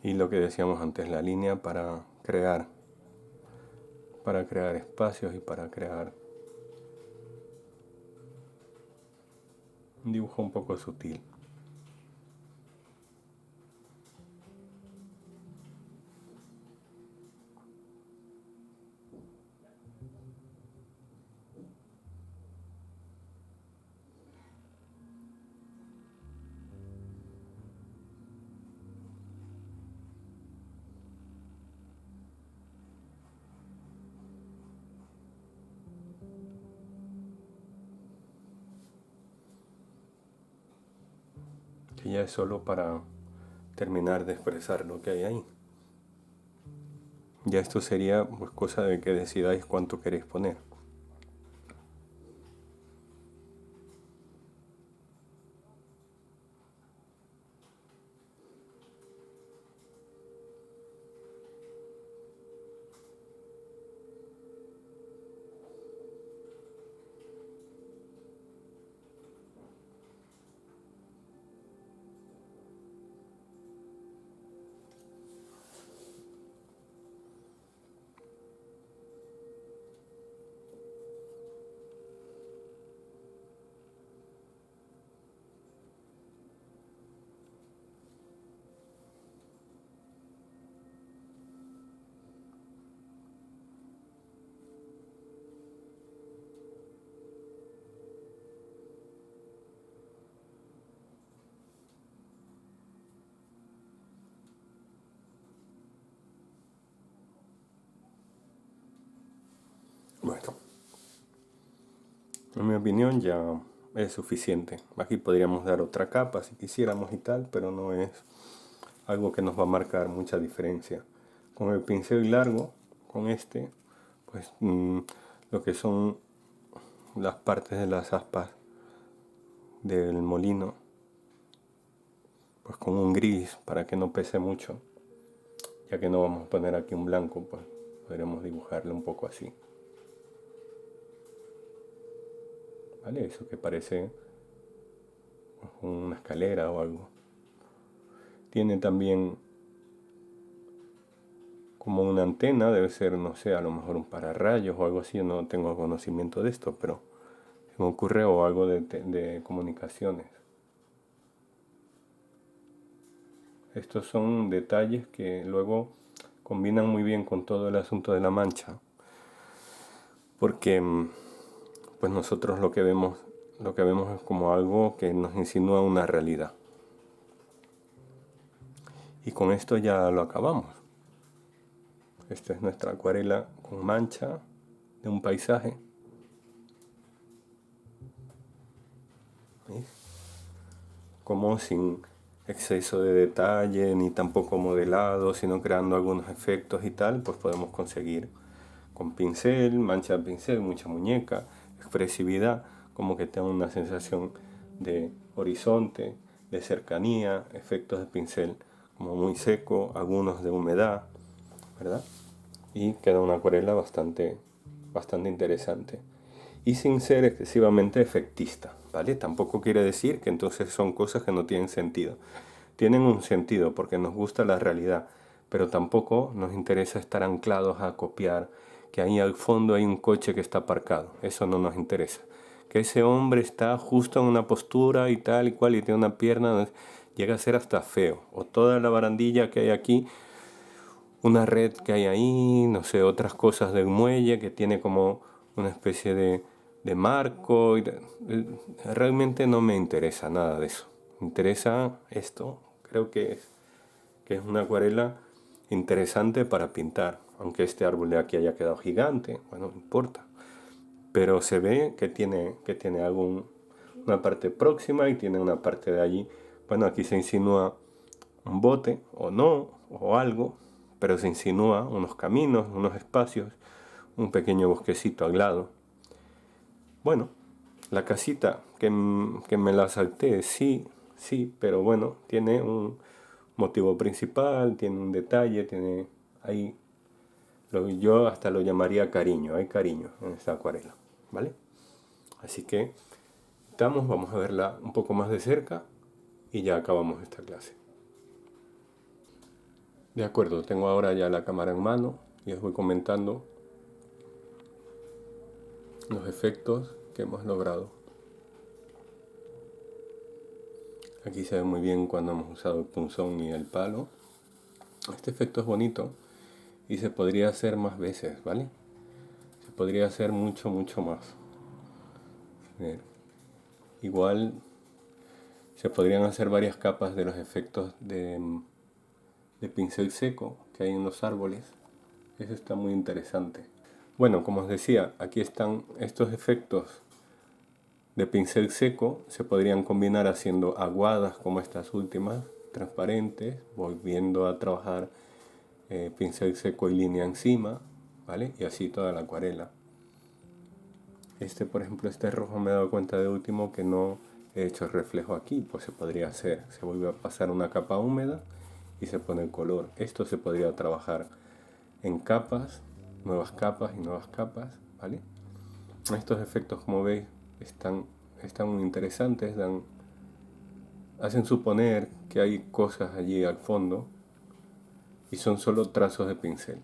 Y lo que decíamos antes, la línea para crear espacios y para crear un dibujo un poco sutil. Que ya es solo para terminar de expresar lo que hay ahí. Ya esto sería pues cosa de que decidáis cuánto queréis poner. En mi opinión ya es suficiente. Aquí podríamos dar otra capa si quisiéramos y tal, pero no es algo que nos va a marcar mucha diferencia. Con el pincel largo, con este, pues lo que son las partes de las aspas del molino, pues con un gris para que no pese mucho, ya que no vamos a poner aquí un blanco, pues podremos dibujarlo un poco así. ¿Vale? Eso que parece pues, una escalera o algo. Tiene también como una antena, debe ser, no sé, a lo mejor un pararrayos o algo así, no tengo conocimiento de esto, pero se me ocurre o algo de comunicaciones. Estos son detalles que luego combinan muy bien con todo el asunto de la mancha, porque pues nosotros lo que vemos es como algo que nos insinúa una realidad. Y con esto ya lo acabamos. Esta es nuestra acuarela con mancha de un paisaje. ¿Veis? Como sin exceso de detalle, ni tampoco modelado, sino creando algunos efectos y tal, pues podemos conseguir con pincel, mancha de pincel, mucha muñeca, expresividad, como que tenga una sensación de horizonte, de cercanía, efectos de pincel como muy seco, algunos de humedad, ¿verdad? Y queda una acuarela bastante interesante. Y sin ser excesivamente efectista, ¿vale? Tampoco quiere decir que entonces son cosas que no tienen sentido. Tienen un sentido porque nos gusta la realidad, pero tampoco nos interesa estar anclados a copiar que ahí al fondo hay un coche que está aparcado. Eso no nos interesa. Que ese hombre está justo en una postura y tal y cual y tiene una pierna, llega a ser hasta feo. O toda la barandilla que hay aquí, una red que hay ahí, no sé, otras cosas del muelle que tiene como una especie de marco. Realmente no me interesa nada de eso. Me interesa esto. Creo que es una acuarela interesante para pintar. Aunque este árbol de aquí haya quedado gigante, bueno, no importa. Pero se ve que tiene una parte próxima y tiene una parte de allí. Bueno, aquí se insinúa un bote o no, o algo, pero se insinúa unos caminos, unos espacios, un pequeño bosquecito al lado. Bueno, la casita que me la salté, sí, sí, pero bueno, tiene un motivo principal, tiene un detalle, tiene ahí, yo hasta lo llamaría cariño, hay cariño en esta acuarela, ¿vale? Así que vamos a verla un poco más de cerca y ya acabamos esta clase. De acuerdo, tengo ahora ya la cámara en mano y os voy comentando los efectos que hemos logrado. Aquí se ve muy bien cuando hemos usado el punzón y el palo. Este efecto es bonito y se podría hacer más veces, ¿vale? Se podría hacer mucho, mucho más. Igual se podrían hacer varias capas de los efectos de pincel seco que hay en los árboles. Eso está muy interesante. Bueno, como os decía, aquí están estos efectos de pincel seco. Se podrían combinar haciendo aguadas como estas últimas, transparentes, volviendo a trabajar pincel seco y línea encima, ¿vale? Y así toda la acuarela. Por ejemplo, este rojo me he dado cuenta de último que no he hecho el reflejo aquí, pues se podría hacer. Se vuelve a pasar una capa húmeda y se pone el color. Esto se podría trabajar en capas, nuevas capas y nuevas capas, ¿vale? Estos efectos, como veis, están muy interesantes, hacen suponer que hay cosas allí al fondo y son solo trazos de pincel.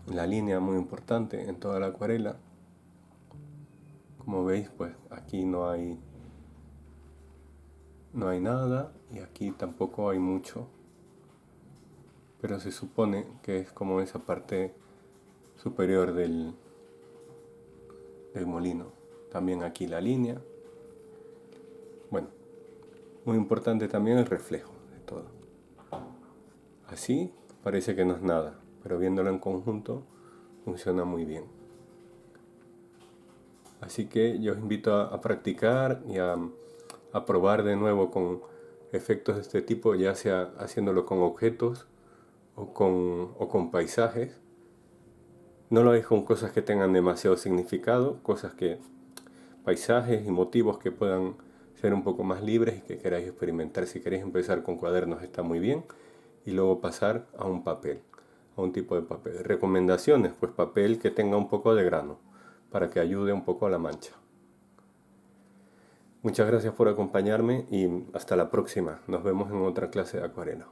La línea muy importante en toda la acuarela. Como veis, pues aquí no hay nada y aquí tampoco hay mucho. Pero se supone que es como esa parte superior del molino. También aquí la línea. Bueno, muy importante también el reflejo de todo. Así parece que no es nada, pero viéndolo en conjunto funciona muy bien. Así que yo os invito a practicar y a probar de nuevo con efectos de este tipo, ya sea haciéndolo con objetos o con paisajes. No lo hagáis con cosas que tengan demasiado significado, cosas que, paisajes y motivos que puedan ser un poco más libres y que queráis experimentar. Si queréis empezar con cuadernos está muy bien y luego pasar a un papel, a un tipo de papel. Recomendaciones, pues papel que tenga un poco de grano para que ayude un poco a la mancha. Muchas gracias por acompañarme y hasta la próxima. Nos vemos en otra clase de acuarela.